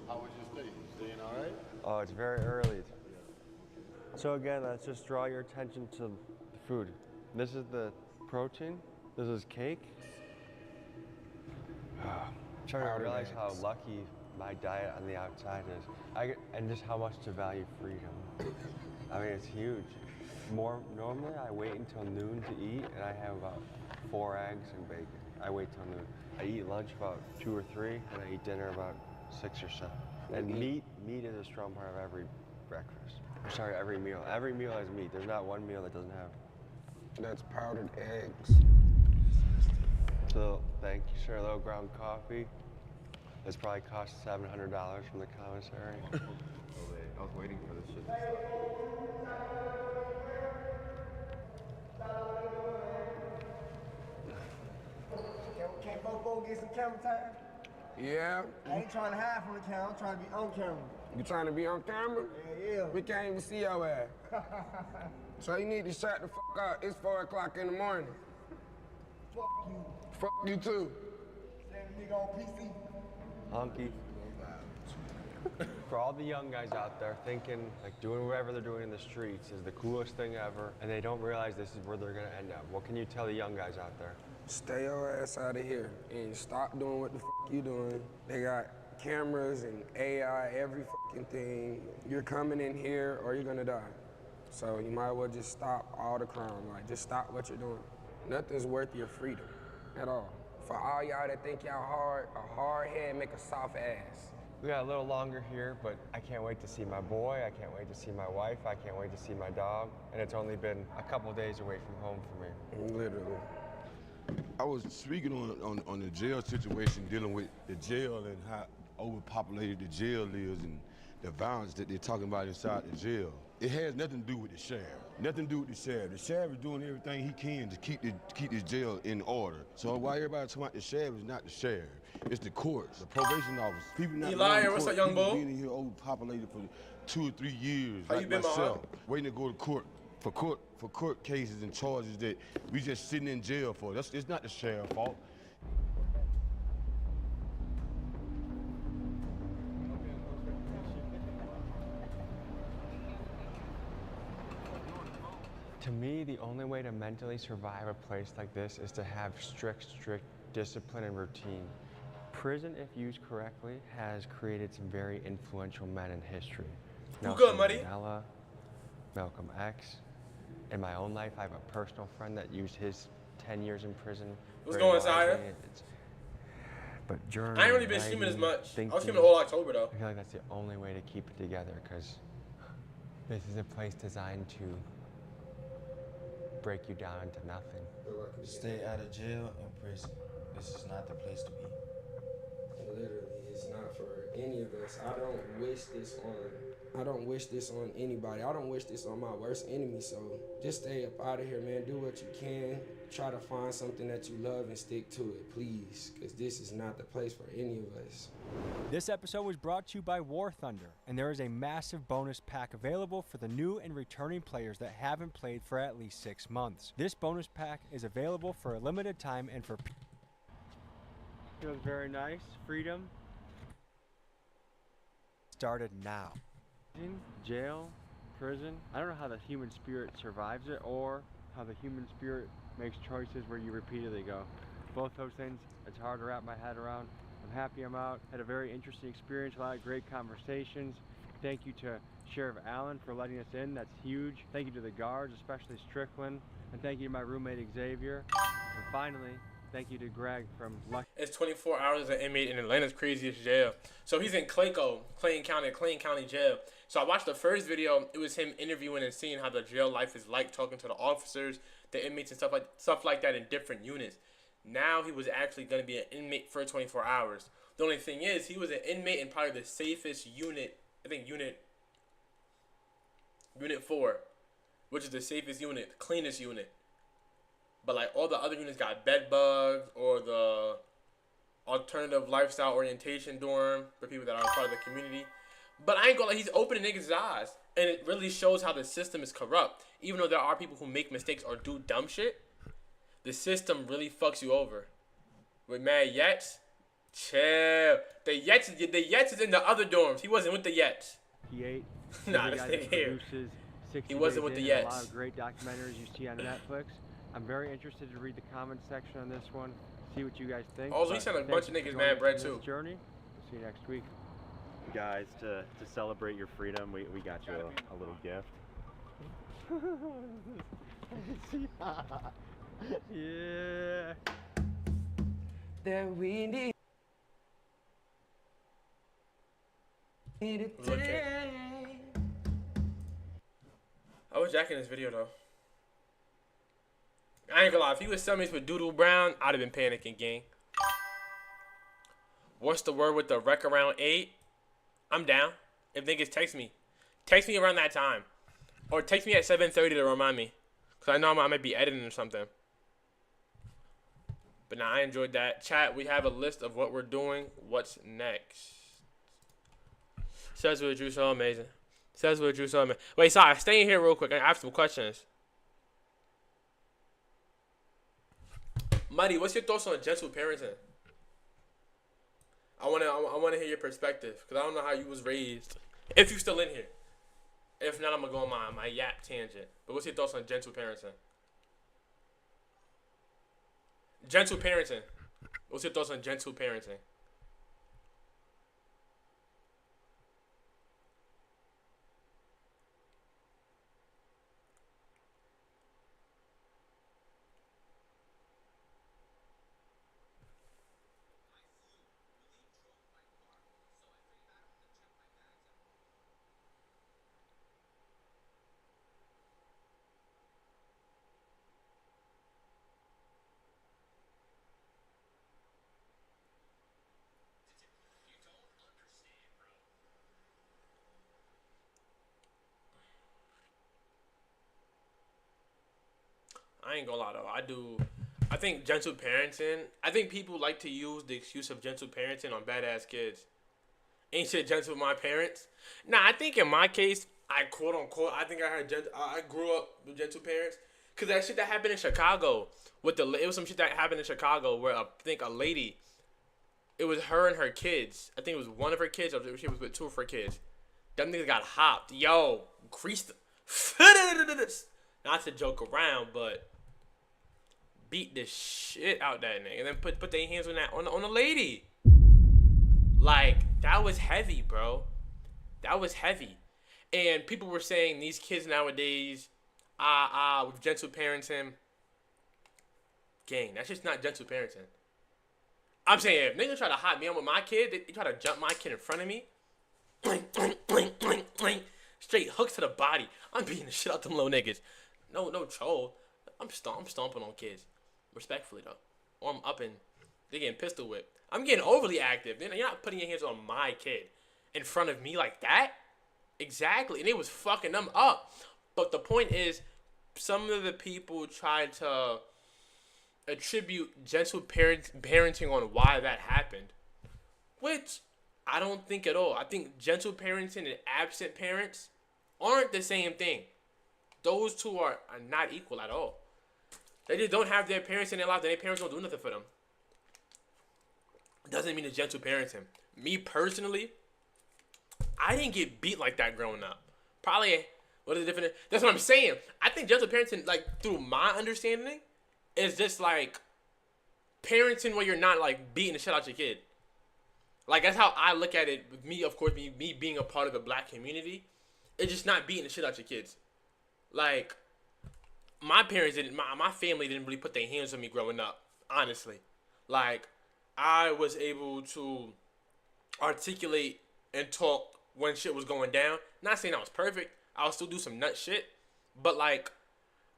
How was your stay? You staying all right? Oh, it's very early. So again, let's just draw your attention to the food. This is the protein. This is cake. I'm trying to realize how lucky my diet on the outside is. And just how much to value freedom. I mean, it's huge. Normally, I wait until noon to eat, and I have about 4 eggs and bacon. I wait till noon. I eat lunch about 2 or 3, and I eat dinner about 6 or 7. And meat is a strong part of every breakfast. Sorry, every meal. Every meal has meat. There's not one meal that doesn't have. That's powdered eggs. So, thank you, sir. A little ground coffee. This probably cost $700 from the commissary. I was waiting for this shit to start. Can't both get some camera time? Yeah. I ain't trying to hide from the camera. I'm trying to be on camera. You trying to be on camera? Yeah. We can't even see your ass. So you need to shut the fuck up. It's 4 o'clock in the morning. Fuck you. Fuck you too. Same nigga on PC. Honky. For all the young guys out there thinking like doing whatever they're doing in the streets is the coolest thing ever, and they don't realize this is where they're gonna end up. What can you tell the young guys out there? Stay your ass out of here and stop doing what the fuck you doing. They got cameras and AI, every fucking thing. You're coming in here or you're gonna die. So you might as well just stop all the crime. Like, just stop what you're doing. Nothing's worth your freedom at all. For all y'all that think y'all hard, a hard head make a soft ass. We got a little longer here, but I can't wait to see my boy. I can't wait to see my wife. I can't wait to see my dog. And it's only been a couple days away from home for me. Literally. I was speaking on the jail situation, dealing with the jail and how overpopulated the jail is and the violence that they're talking about inside the jail. It has nothing to do with the sheriff. Nothing to do with the sheriff. The sheriff is doing everything he can to keep this jail in order. So why everybody talking about the sheriff is not the sheriff. It's the courts, the probation office. People not Eli, what's up, young people bull? Being in here overpopulated for 2 or 3 years. How like you been, myself, waiting to go to court for court cases and charges that we just sitting in jail for. It's not the sheriff's fault. To me, the only way to mentally survive a place like this is to have strict discipline and routine. Prison, if used correctly, has created some very influential men in history. Good, Muddy. Mandela, Malcolm X. In my own life, I have a personal friend that used his 10 years in prison. What's very going on, Sire? wisely. But journaling, I ain't really been streaming as much. I was thinking, streaming all October, though. I feel like that's the only way to keep it together, because this is a place designed to break you down into nothing. Stay out of jail and prison. This is not the place to be. Literally, it's not for any of us. I don't wish this on anybody. I don't wish this on my worst enemy. So just stay up out of here, man. Do what you can. Try to find something that you love and stick to it, please. Because this is not the place for any of us. This episode was brought to you by War Thunder, and there is a massive bonus pack available for the new and returning players that haven't played for at least 6 months. This bonus pack is available for a limited time and for... Feels very nice. Freedom. Started now. Jail, prison. I don't know how the human spirit survives it or how the human spirit makes choices where you repeatedly go. Both those things, it's hard to wrap my head around. I'm happy I'm out. Had a very interesting experience, a lot of great conversations. Thank you to Sheriff Allen for letting us in. That's huge. Thank you to the guards, especially Strickland. And thank you to my roommate Xavier. And finally, Thank you to Greg from Lucky. It's 24 hours as an inmate in Atlanta's craziest jail. So he's in Clayton County Jail. So I watched the first video. It was him interviewing and seeing how the jail life is like, talking to the officers, the inmates, and stuff like that in different units. Now he was actually going to be an inmate for 24 hours. The only thing is, he was an inmate in probably the safest unit. I think unit 4, which is the safest unit, the cleanest unit. But like all the other units got bed bugs or the alternative lifestyle orientation dorm for people that are part of the community. But I ain't gonna lie, he's opening niggas' eyes. And it really shows how the system is corrupt. Even though there are people who make mistakes or do dumb shit, the system really fucks you over. With mad Yets, chill. The Yets is in the other dorms. He wasn't with the Yets. He ate. Nah, this nigga here. He wasn't with the A lot Yets. of great documentaries you see on Netflix. I'm very interested to read the comment section on this one. See what you guys think. Also, he sent a bunch of niggas mad bread too. Journey. We'll see you next week. Guys, to celebrate your freedom, we got you a little gift. Yeah. That we need it today. I was jacking this video though. I ain't gonna lie, if he was selling me with Doodle Brown, I'd have been panicking, gang. What's the word with the wreck around 8? I'm down. If niggas text me around that time. Or text me at 7:30 to remind me. Because I know I might be editing or something. But now I enjoyed that. Chat, we have a list of what we're doing. What's next? Says what you so amazing. Says what you so amazing. Wait, sorry, stay in here real quick. I have some questions. Muddy, what's your thoughts on gentle parenting? I wanna hear your perspective because I don't know how you was raised. If you still in here. If not, I'm gonna go on my yap tangent. But what's your thoughts on gentle parenting? Gentle parenting. What's your thoughts on gentle parenting? I ain't gonna lie though. I think gentle parenting. I think people like to use the excuse of gentle parenting on badass kids. Ain't shit gentle with my parents. Nah, I think in my case, I quote unquote. I think I grew up with gentle parents. Cause that shit that happened in Chicago it was some shit that happened in Chicago where I think a lady. It was her and her kids. I think it was one of her kids, or she was with 2 of her kids. Them niggas got hopped. Yo, creased. Not to joke around, but beat the shit out that nigga, and then put their hands on the lady. Like that was heavy, bro. That was heavy, and people were saying these kids nowadays, with gentle parenting. Gang, that's just not gentle parenting. I'm saying if niggas try to hot me up with my kid, they try to jump my kid in front of me. Straight hooks to the body. I'm beating the shit out them little niggas. No troll. I'm stomping on kids. Respectfully though. Or I'm up and they getting pistol whipped. I'm getting overly active. You're not putting your hands on my kid in front of me like that. Exactly. And it was fucking them up. But the point is, some of the people tried to attribute gentle parenting on why that happened. Which I don't think at all. I think gentle parenting and absent parents aren't the same thing. Those two are not equal at all. They just don't have their parents in their life, and their parents don't do nothing for them. Doesn't mean it's gentle parenting. Me personally, I didn't get beat like that growing up. Probably, what is the difference? That's what I'm saying. I think gentle parenting, like, through my understanding, is just like parenting where you're not like beating the shit out your kid. Like that's how I look at it. With me, of course, me being a part of the black community, it's just not beating the shit out your kids. Like my parents didn't, my family didn't really put their hands on me growing up. honestly. Like, I was able to articulate and talk when shit was going down. Not saying I was perfect. I'll still do some nut shit. But, like,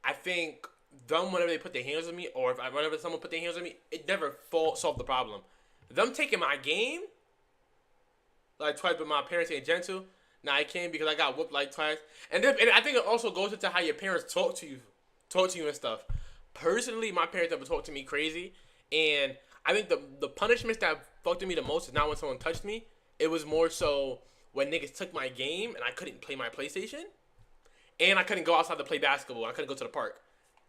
I think them, whenever they put their hands on me, or whenever someone put their hands on me, it never solved the problem. Them taking my game, like, twice, but my parents ain't gentle. Nah, I can't because I got whooped like twice. And I think it also goes into how your parents talk to you and stuff. Personally, my parents ever talked to me crazy, and I think the punishments that fucked with me the most is not when someone touched me. It was more so when niggas took my game and I couldn't play my PlayStation, and I couldn't go outside to play basketball. I couldn't go to the park.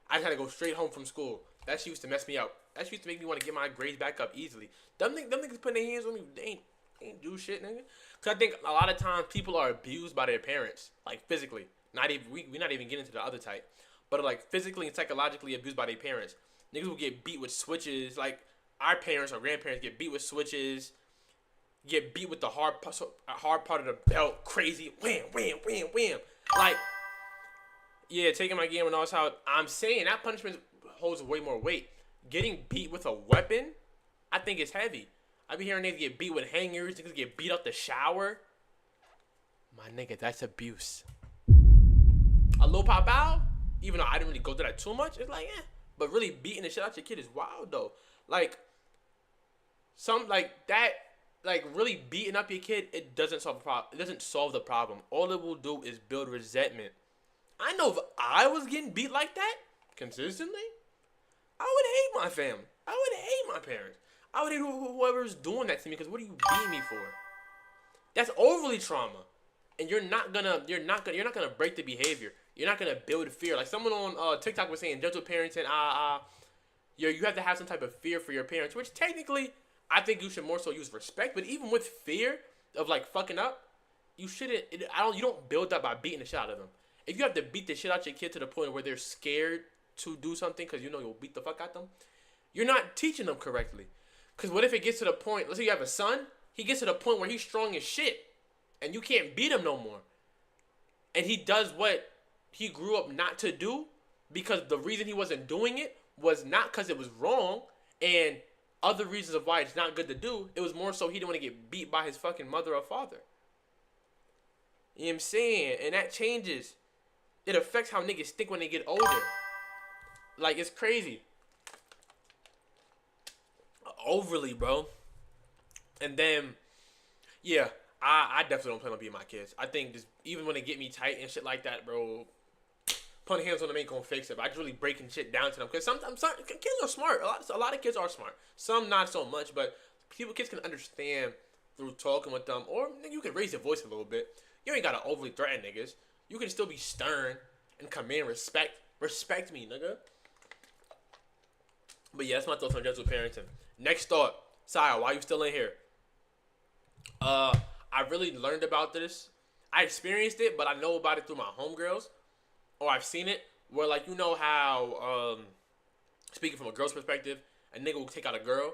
I had to go straight home from school. That shit used to mess me up. That shit used to make me want to get my grades back up easily. Them niggas putting their hands on me, they ain't do shit, nigga. Cause I think a lot of times people are abused by their parents, like physically. Not even we not even getting into the other type, but like physically and psychologically abused by their parents. Niggas will get beat with switches. Like our parents or grandparents get beat with switches, get beat with the hard part of the belt, crazy, wham, wham, wham, wham. Like, yeah, taking my game and all this out. I'm saying that punishment holds way more weight. Getting beat with a weapon, I think is heavy. I be hearing niggas get beat with hangers, niggas get beat out the shower. My nigga, that's abuse. A little pop out, even though I didn't really go through that too much, it's like, eh. But really beating the shit out your kid is wild though. Like, really beating up your kid, it doesn't solve the problem. It doesn't solve the problem. All it will do is build resentment. I know if I was getting beat like that consistently, I would hate my family. I would hate my parents. I would hate whoever's doing that to me, because what are you beating me for? That's overly trauma. And you're not gonna break the behavior. You're not gonna build fear. Like someone on TikTok was saying, gentle parenting, you have to have some type of fear for your parents, which technically I think you should more so use respect. But even with fear of like fucking up, you don't build that by beating the shit out of them. If you have to beat the shit out your kid to the point where they're scared to do something because you know you'll beat the fuck out them, you're not teaching them correctly. Because what if it gets to the point, let's say you have a son, he gets to the point where he's strong as shit, and you can't beat him no more. And he does what he grew up not to do, because the reason he wasn't doing it was not because it was wrong, and other reasons of why it's not good to do. It was more so he didn't want to get beat by his fucking mother or father. You know what I'm saying? And that changes. It affects how niggas think when they get older. Like, it's crazy. Overly, bro. And then, yeah, I definitely don't plan on beating my kids. I think just even when they get me tight and shit like that, bro, putting hands on them ain't gonna fix it. But I just really breaking shit down to them, because sometimes kids are smart. A lot of kids are smart. Some not so much, but kids can understand through talking with them, or you can raise your voice a little bit. You ain't gotta overly threaten niggas. You can still be stern and command respect. Respect me, nigga. But yeah, that's my thoughts on gentle parenting. Next thought, Sire, why you still in here? I really learned about this. I experienced it, but I know about it through my homegirls, or I've seen it, where like, you know how, speaking from a girl's perspective, a nigga will take out a girl,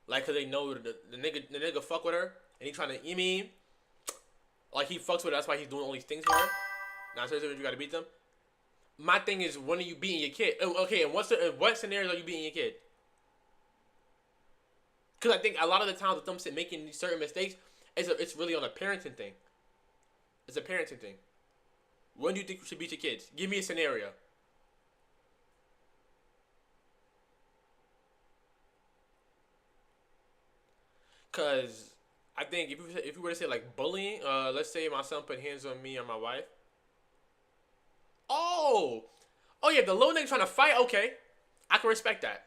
like, cause they know the nigga fuck with her, and he trying to, you mean, like, he fucks with her, that's why he's doing all these things for her. Now, seriously, you gotta beat them. My thing is, when are you beating your kid? Okay, and what scenarios are you beating your kid? Because I think a lot of the times with them making these certain mistakes, it's really on a parenting thing. It's a parenting thing. When do you think you should beat your kids? Give me a scenario. Because I think if you were to say like bullying, let's say my son put hands on me or my wife. Oh yeah, the little nigga trying to fight, okay. I can respect that.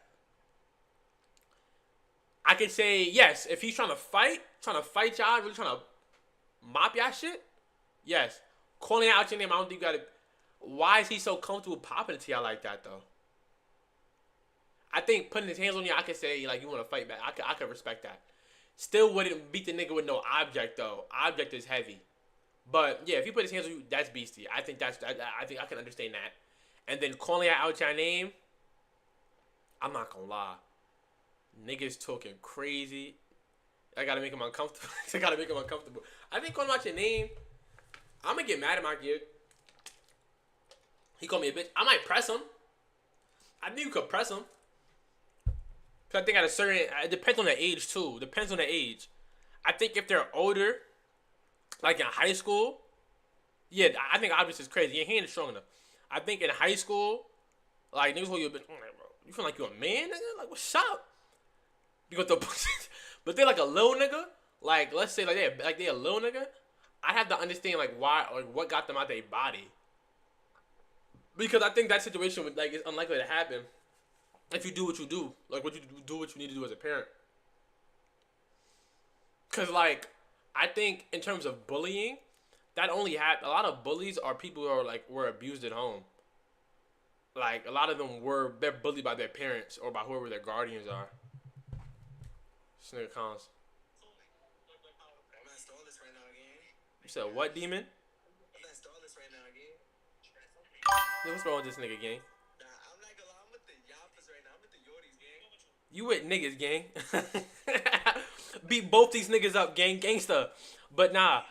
I could say, yes, if he's trying to fight y'all, really trying to mop y'all shit, yes. Calling out your name, I don't think you gotta. Why is he so comfortable popping it to y'all like that, though? I think putting his hands on you, I could say, like, you want to fight back. I could respect that. Still wouldn't beat the nigga with no object, though. Object is heavy. But, yeah, if he put his hands on you, that's beastie. I think I can understand that. And then calling out your name, I'm not gonna lie. Niggas talking crazy. I gotta make him uncomfortable. I think calling out your name, I'm gonna get mad at my kid. He called me a bitch. I might press him. I think you could press him. Cause I think at a certain, it depends on the age too. Depends on the age. I think if they're older, like in high school, yeah, I think obviously it's crazy. Your hand is strong enough. I think in high school, like niggas hold you a bit, like, bro, you feel like you're a man, nigga? Like, what's up? You got the, but they're like a little nigga. Like, let's say like they a little nigga. I have to understand like why, like what got them out their body. Because I think that situation would like it's unlikely to happen if you do what you do, like what you do what you need to do as a parent. Cause like I think in terms of bullying, that only a lot of bullies are people who are like were abused at home. Like a lot of them they're bullied by their parents or by whoever their guardians are. This nigga Collins. You said what, demon? What's wrong with this nigga, gang? You with niggas, gang. Beat both these niggas up, gang. Gangsta. But nah.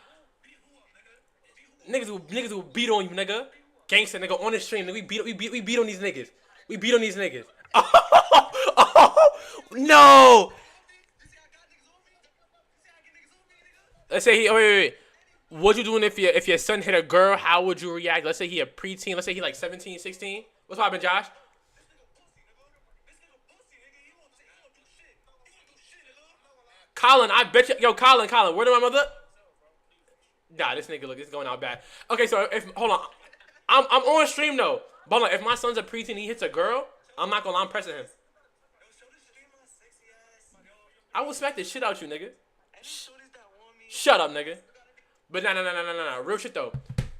Niggas will beat on you, nigga. Gangsta, nigga, on the stream. We beat on these niggas. We beat on these niggas. Oh, no. Let's say wait. What you doing if your son hit a girl? How would you react? Let's say he a preteen. Let's say he like 17, 16. What's poppin', Josh? Colin, I bet you. Yo, Colin, where did my mother? Nah, this nigga it's going out bad. Okay, so hold on. I'm on stream though. But like, if my son's a preteen and he hits a girl, I'm not gonna lie, I'm pressing him. I will smack the shit out you, nigga. Shut up, nigga. But nah. Real shit though.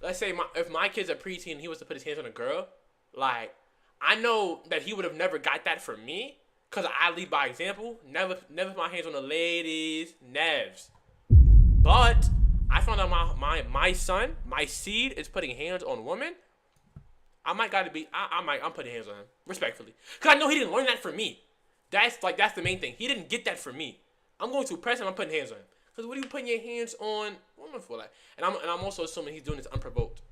Let's say if my kid's a preteen and he was to put his hands on a girl, like I know that he would have never got that from me, cause I lead by example. Never put my hands on the ladies, nevs. But I found out my son, my seed, is putting hands on women. I'm putting hands on him respectfully, cause I know he didn't learn that from me. That's the main thing. He didn't get that from me. I'm going to press him. I'm putting hands on him. Cause what are you putting your hands on women for? Like, and I'm also assuming he's doing this unprovoked.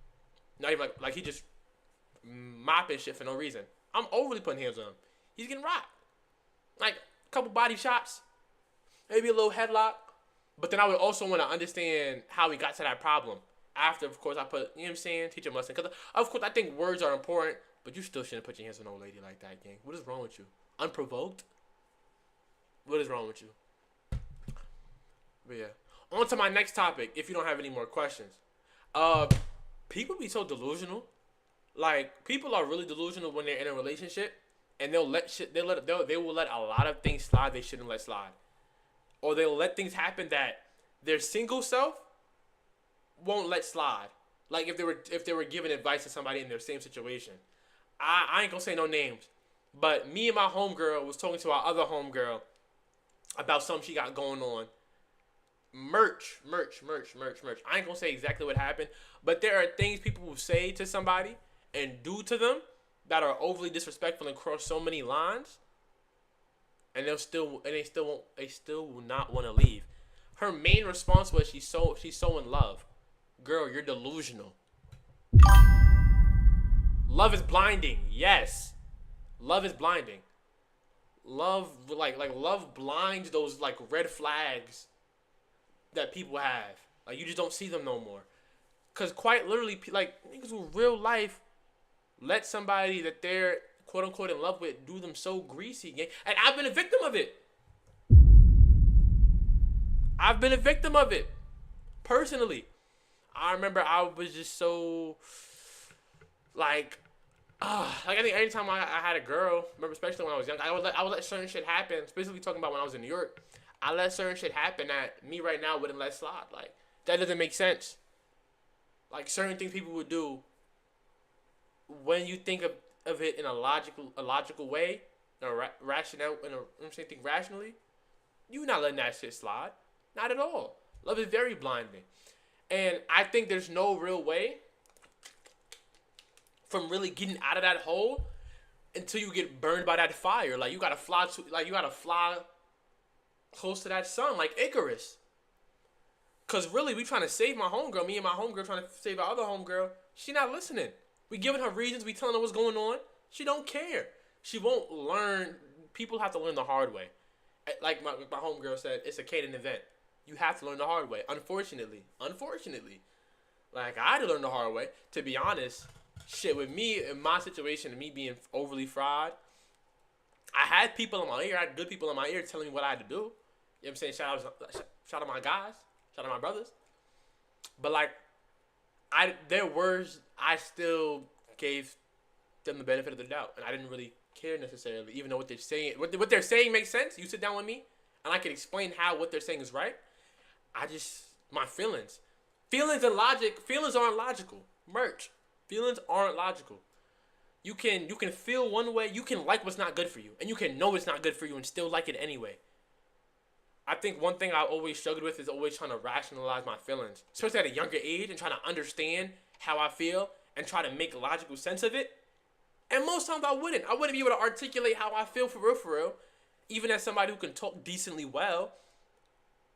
Not even like he just mopping shit for no reason. I'm overly putting hands on him. He's getting rocked. Like a couple body shots, maybe a little headlock. But then I would also want to understand how he got to that problem. After, of course, I put, you know what I'm saying, teach him a lesson. Because, of course, I think words are important, but you still shouldn't put your hands on an old lady like that, gang. What is wrong with you? Unprovoked? What is wrong with you? But, yeah. On to my next topic, if you don't have any more questions. People be so delusional. Like, people are really delusional when they're in a relationship, and they will let a lot of things slide they shouldn't let slide. Or they'll let things happen that their single self won't let slide. Like if they were giving advice to somebody in their same situation. I ain't gonna say no names, but me and my homegirl was talking to our other homegirl about something she got going on. Merch. I ain't gonna say exactly what happened, but there are things people will say to somebody and do to them that are overly disrespectful and cross so many lines. And they still will not want to leave. Her main response was she's so in love. Girl, you're delusional. Love is blinding. Yes. Love is blinding. Love love blinds those like red flags that people have. Like you just don't see them no more. Cause quite literally like niggas who real life let somebody that they're quote unquote in love with do them so greasy, gang. And I've been a victim of it. Personally. I remember I was just so like I think anytime I had a girl, remember especially when I was young, I would let certain shit happen, specifically talking about when I was in New York. I let certain shit happen that me right now wouldn't let slide. Like that doesn't make sense. Like certain things people would do when you think of it in a logical way, rational, think rationally, you not letting that shit slide. Not at all. Love is very blinding. And I think there's no real way from really getting out of that hole until you get burned by that fire. Like you gotta fly close to that sun, like Icarus. Cause really, we trying to save my homegirl. Me and my homegirl trying to save our other homegirl. She not listening. We giving her reasons. We telling her what's going on. She don't care. She won't learn people have to learn the hard way. Like my homegirl said, it's a canon event. You have to learn the hard way. Unfortunately. Like, I had to learn the hard way. To be honest, shit, with me, in my situation, me being overly fried, I had people in my ear. I had good people in my ear telling me what I had to do. You know what I'm saying? Shout out my guys. Shout out my brothers. But, like, their words, I still gave them the benefit of the doubt. And I didn't really care necessarily, even though what they're saying, what they're saying makes sense. You sit down with me, and I can explain how what they're saying is right. My feelings. Feelings and logic. Feelings aren't logical. Merch. Feelings aren't logical. You can feel one way. You can like what's not good for you, and you can know it's not good for you and still like it anyway. I think one thing I always struggled with is always trying to rationalize my feelings, especially at a younger age, and trying to understand how I feel and try to make logical sense of it. And most times I wouldn't. I wouldn't be able to articulate how I feel for real. Even as somebody who can talk decently well,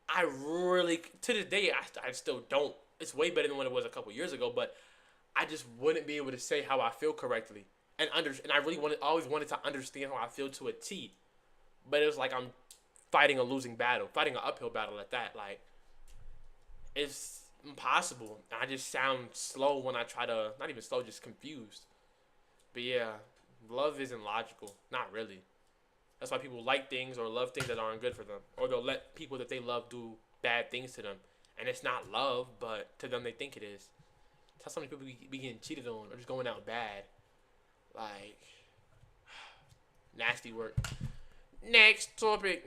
I really, to this day, I still don't. It's way better than when it was a couple years ago, but I just wouldn't be able to say how I feel correctly. And I really always wanted to understand how I feel to a T. But it was like I'm fighting a losing battle, fighting an uphill battle at that. Like, it's impossible. I just sound slow when I try to, not even slow, just confused. But yeah, love isn't logical. Not really. That's why people like things or love things that aren't good for them. Or they'll let people that they love do bad things to them. And it's not love, but to them they think it is. That's how so many people be getting cheated on or just going out bad. Like, nasty work. Next topic.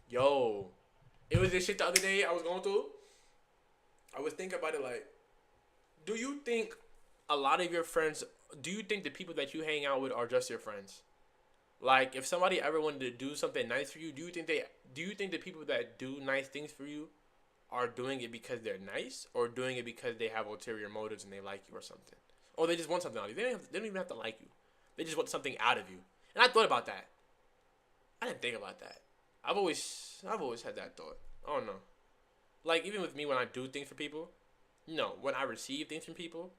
Yo, it was this shit the other day I was going through. I was thinking about it like, do you think a lot of your friends, do you think the people that you hang out with are just your friends? Like, if somebody ever wanted to do something nice for you, do you think the people that do nice things for you are doing it because they're nice, or doing it because they have ulterior motives and they like you or something? Or they just want something out of you. They don't even have to like you. They just want something out of you. And I thought about that. I didn't think about that. I've always had that thought. I don't know. Like, even with me, when I do things for people, when I receive things from people,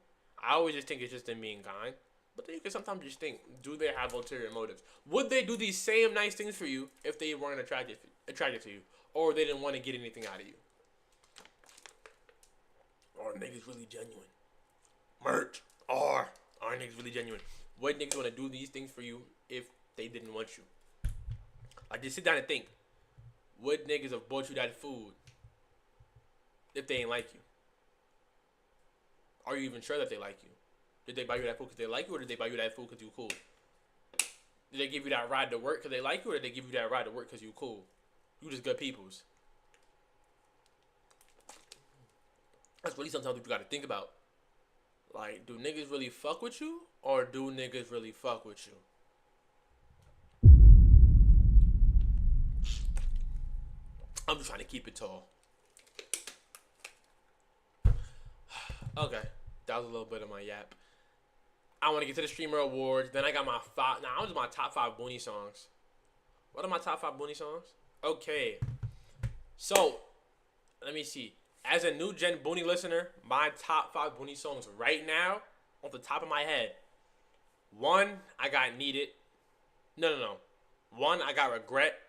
I always just think it's just them being kind. But then you can sometimes just think, do they have ulterior motives? Would they do these same nice things for you if they weren't attracted to you? Or they didn't want to get anything out of you? Are niggas really genuine? Merch. Are niggas really genuine? Would niggas want to do these things for you if they didn't want you? Like, just sit down and think. Would niggas have bought you that food if they ain't like you? Are you even sure that they like you? Did they buy you that food because they like you, or did they buy you that food because you cool? Did they give you that ride to work because they like you, or did they give you that ride to work because you cool? You just good peoples. That's really sometimes you gotta think about. Like, do niggas really fuck with you, or do niggas really fuck with you? I'm just trying to keep it tall. Okay, that was a little bit of my yap. I want to get to the Streamer Awards. Then I got my top 5 Booney songs. What are my top 5 Booney songs? Okay. So, let me see. As a new gen Booney listener, my top 5 Booney songs right now, off the top of my head. 1, I got Need It. No. 1, I got Regret.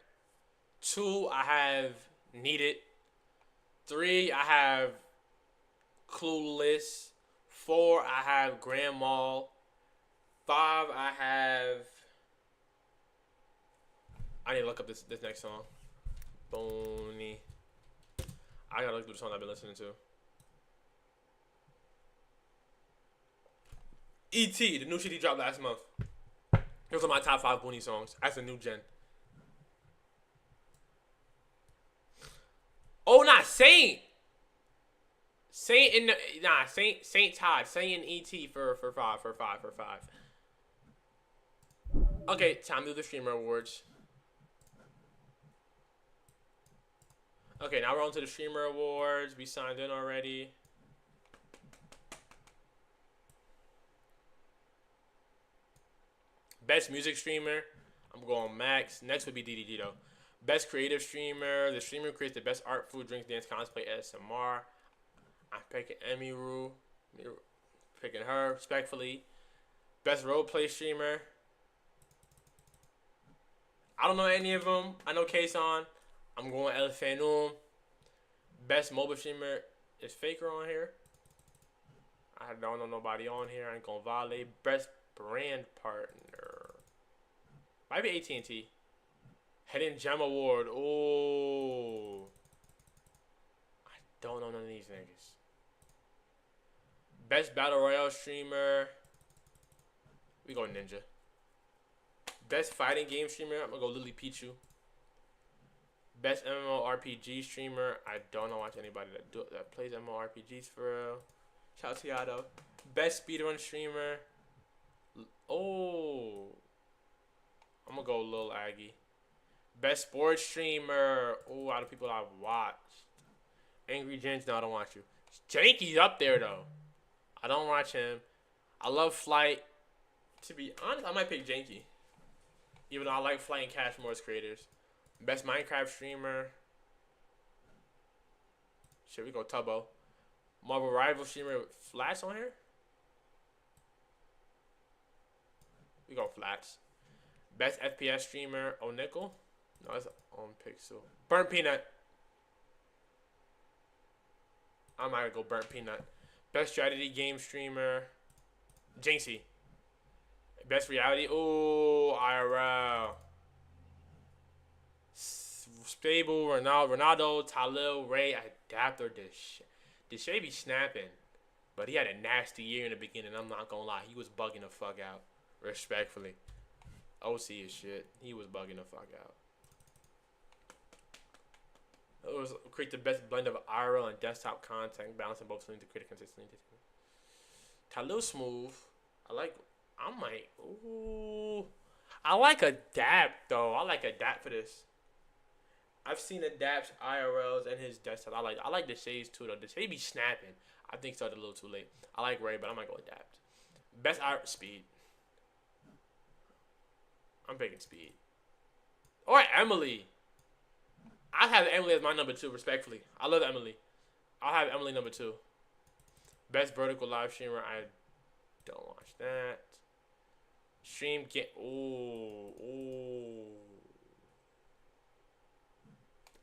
2, I have Need It. 3, I have Clueless. 4, I have Grandma. 5, I need to look up this next song. Boney. I gotta look through the songs I've been listening to. E.T., the new shit he dropped last month. Those are my top 5 Booney songs as a new gen. Oh, not Saint. Saint Todd. Saint and E.T. for 5. Okay, time to do the Streamer Awards. Okay, now we're on to the Streamer Awards. We signed in already. Best Music Streamer, I'm going Max. Next would be DDG though. Best Creative Streamer, the streamer who creates the best art, food, drinks, dance, cosplay, ASMR. I'm picking Emiru. Picking her, respectfully. Best Roleplay Streamer. I don't know any of them. I know Kason. I'm going El Phanum. Best mobile streamer is Faker on here. I don't know nobody on here. I ain't gonna violate. Best brand partner. Might be AT&T. Hidden Gem Award. Oh. I don't know none of these niggas. Best Battle Royale streamer. We go Ninja. Best fighting game streamer. I'm gonna go Lily Pichu. Best MMORPG streamer. I don't know watch anybody that plays MMORPGs for real. Shout out to Yado. Best speedrun streamer. Oh. I'm gonna go Lil Aggie. Best sports streamer. Oh, out of people I've watched. Angry Jens. No, I don't watch you. Janky's up there though. I don't watch him. I love Flight. To be honest, I might pick Janky. Even though I like Flight and Cash Moore's creators. Best Minecraft streamer. Shit, we go Tubbo. Marvel Rival streamer. Flats on here? We go Flats. Best FPS streamer. Oh, Nickel? No, that's on Pixel. Burnt Peanut. I might go Burnt Peanut. Best strategy game streamer. Jinxie. Best reality. Oh, IRL. Stable, Ronaldo, Talil, Ray, Adapter, Deshae be snapping. But he had a nasty year in the beginning. I'm not gonna lie. He was bugging the fuck out. Respectfully. OC is shit. He was bugging the fuck out. It was create the best blend of IRL and desktop content, balancing both to create a consistency. Talil smooth. I like Adapt though. I like Adapt for this. I've seen Adapt's IRLs and his desktop. I like Deshae's too though. Deshae be snapping. I think started a little too late. I like Ray, but I might go Adapt. Best Speed. I'm picking Speed. Or Emily. I have Emily as my number 2, respectfully. I love Emily. I'll have Emily number 2. Best vertical live streamer. I don't watch that. Stream get. Ooh.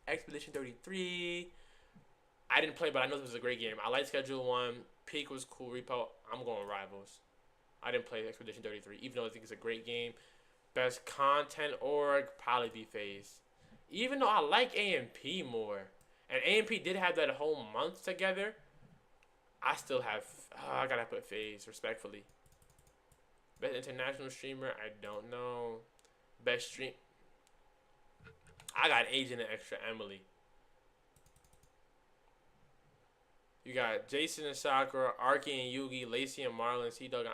Expedition 33. I didn't play, but I know this was a great game. I like Schedule 1. Peak was cool. Repo. I'm going Rivals. I didn't play Expedition 33, even though I think it's a great game. Best content org. Probably be FaZe. Even though I like AMP more. And AMP did have that whole month together. I still have. I gotta put FaZe, respectfully. Best international streamer. I don't know. Best stream. I got Agent and Extra Emily. You got Jason and Sakura, Arky and Yugi, Lacey and Marlon, C-Dog.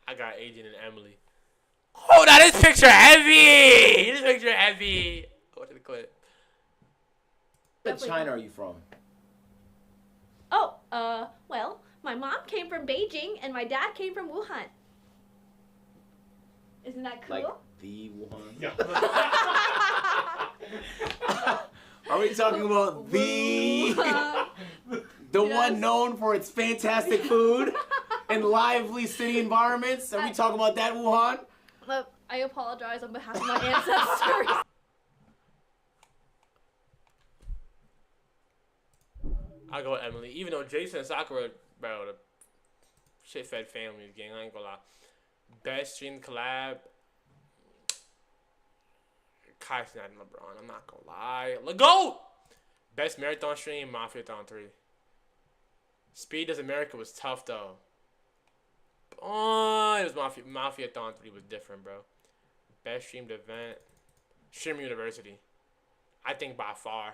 I got Agent and Emily. Oh, now this picture heavy! This picture heavy! Go to the clip. What China are you from? Oh, well, my mom came from Beijing and my dad came from Wuhan. Isn't that cool? Like the Wuhan? Are we talking about the one known for its fantastic food and lively city environments? Are we talking about that Wuhan? I apologize on behalf of my ancestors. I'll go with Emily. Even though Jason and Sakura, bro, the shit-fed families gang, I ain't gonna lie. Best stream collab. Kai's not LeBron, I'm not gonna lie. Go! Best marathon stream, Mafia-thon 3. Speed Does America was tough, though. Oh, it was Mafia-thon 3 was different, bro. Best streamed event. Streamer University. I think by far.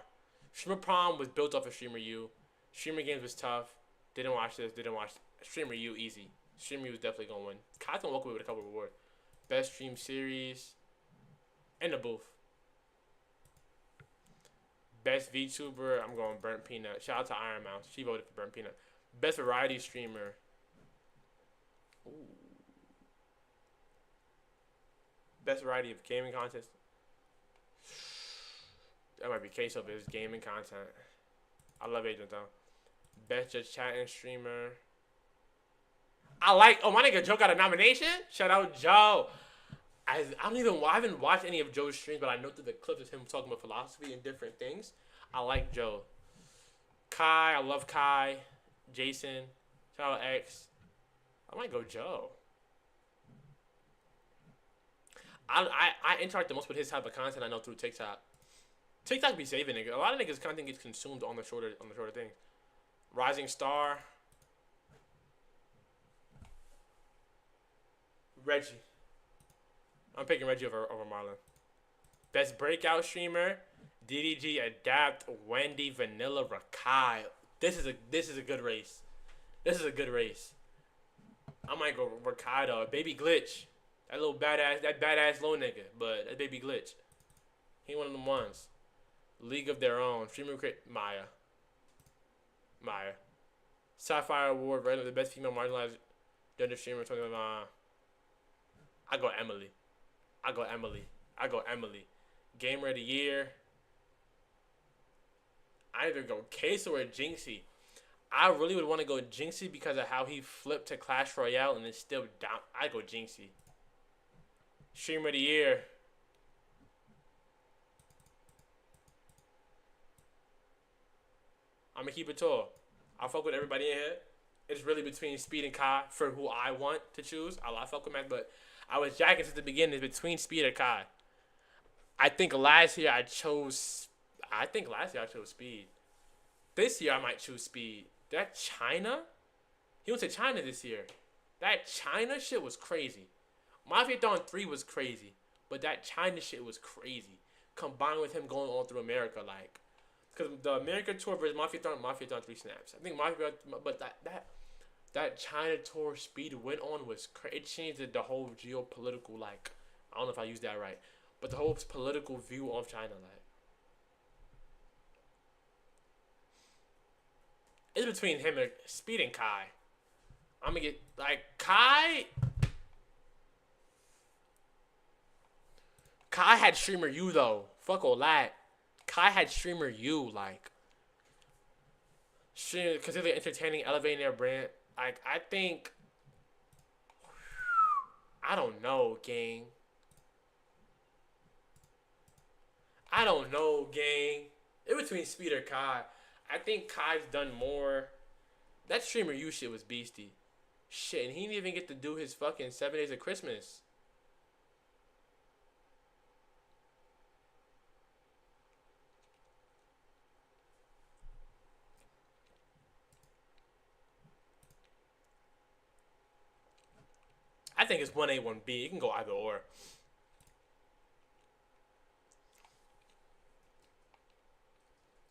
Streamer Prom was built off of Streamer U. Streamer Games was tough. Didn't watch this. Didn't watch Streamer U easy. Streamer U was definitely going to win. Kai's going to walk away with a couple of rewards. Best stream series. In the booth. Best VTuber. I'm going Burnt Peanut. Shout out to Iron Mouse. She voted for Burnt Peanut. Best variety streamer. Ooh. Best variety of gaming content. That might be Queso, but it's gaming content. I love Agent though. Best Just Chatting streamer. I like. Oh, my nigga Joe got a nomination. Shout out Joe. I haven't watched any of Joe's streams, but I know through the clips of him talking about philosophy and different things. I like Joe. Kai, I love Kai. Jason, shout out X. I might go Joe. I interact the most with his type of content I know through TikTok. TikTok be saving niggas. A lot of niggas content gets consumed on the shorter things. Rising Star. Reggie. I'm picking Reggie over Marlon. Best breakout streamer. DDG, Adapt, Wendy, Vanilla, Rakai. This is a good race. This is a good race. I might go Rakai though. Baby Glitch. That badass low nigga. But that Baby Glitch. He one of them ones. League of Their Own. Streamer Maya. Sapphire Award, right? The best female marginalized gender streamer. I go Emily. Gamer of the Year. I either go Queso or Jinxie. I really would want to go Jinxie because of how he flipped to Clash Royale and is still down. I go Jinxie. Streamer of the Year. I'm going to keep it tall. I'll fuck with everybody in here. It's really between Speed and Kai for who I want to choose. I fuck with Mac, but I was jacking since the beginning between Speed and Kai. I think last year I chose Speed. This year I might choose Speed. That China? He went to China this year. That China shit was crazy. Mafia Dawn 3 was crazy. But that China shit was crazy. Combined with him going all through America, like. Because the America tour versus Mafia Dawn 3 snaps. I think but that China tour Speed went on was crazy. It changed the whole geopolitical, like, I don't know if I used that right. But the whole political view of China, like. It's between him and Speed and Kai. I'm gonna get, like, Kai had Streamer U, though. Fuck all that. Kai had Streamer U, like. Consider entertaining, elevating their brand. Like, I think. I don't know, gang. In between Speed or Kai. I think Kai's done more. That Streamer U shit was beastie. Shit, and he didn't even get to do his fucking 7 Days of Christmas. I think it's 1A, 1B. It can go either or.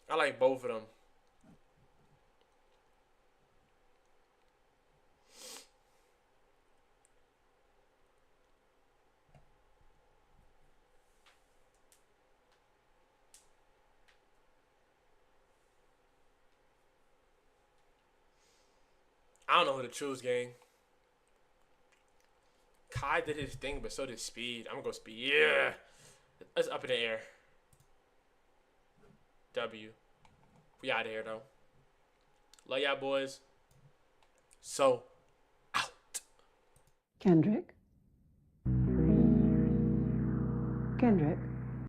I like both of them. I don't know who to choose, gang. Kai did his thing, but so did Speed. I'm gonna go Speed. Yeah. Let's up in the air. W. We out of here, though. Love y'all, boys. So, out. Kendrick? Kendrick?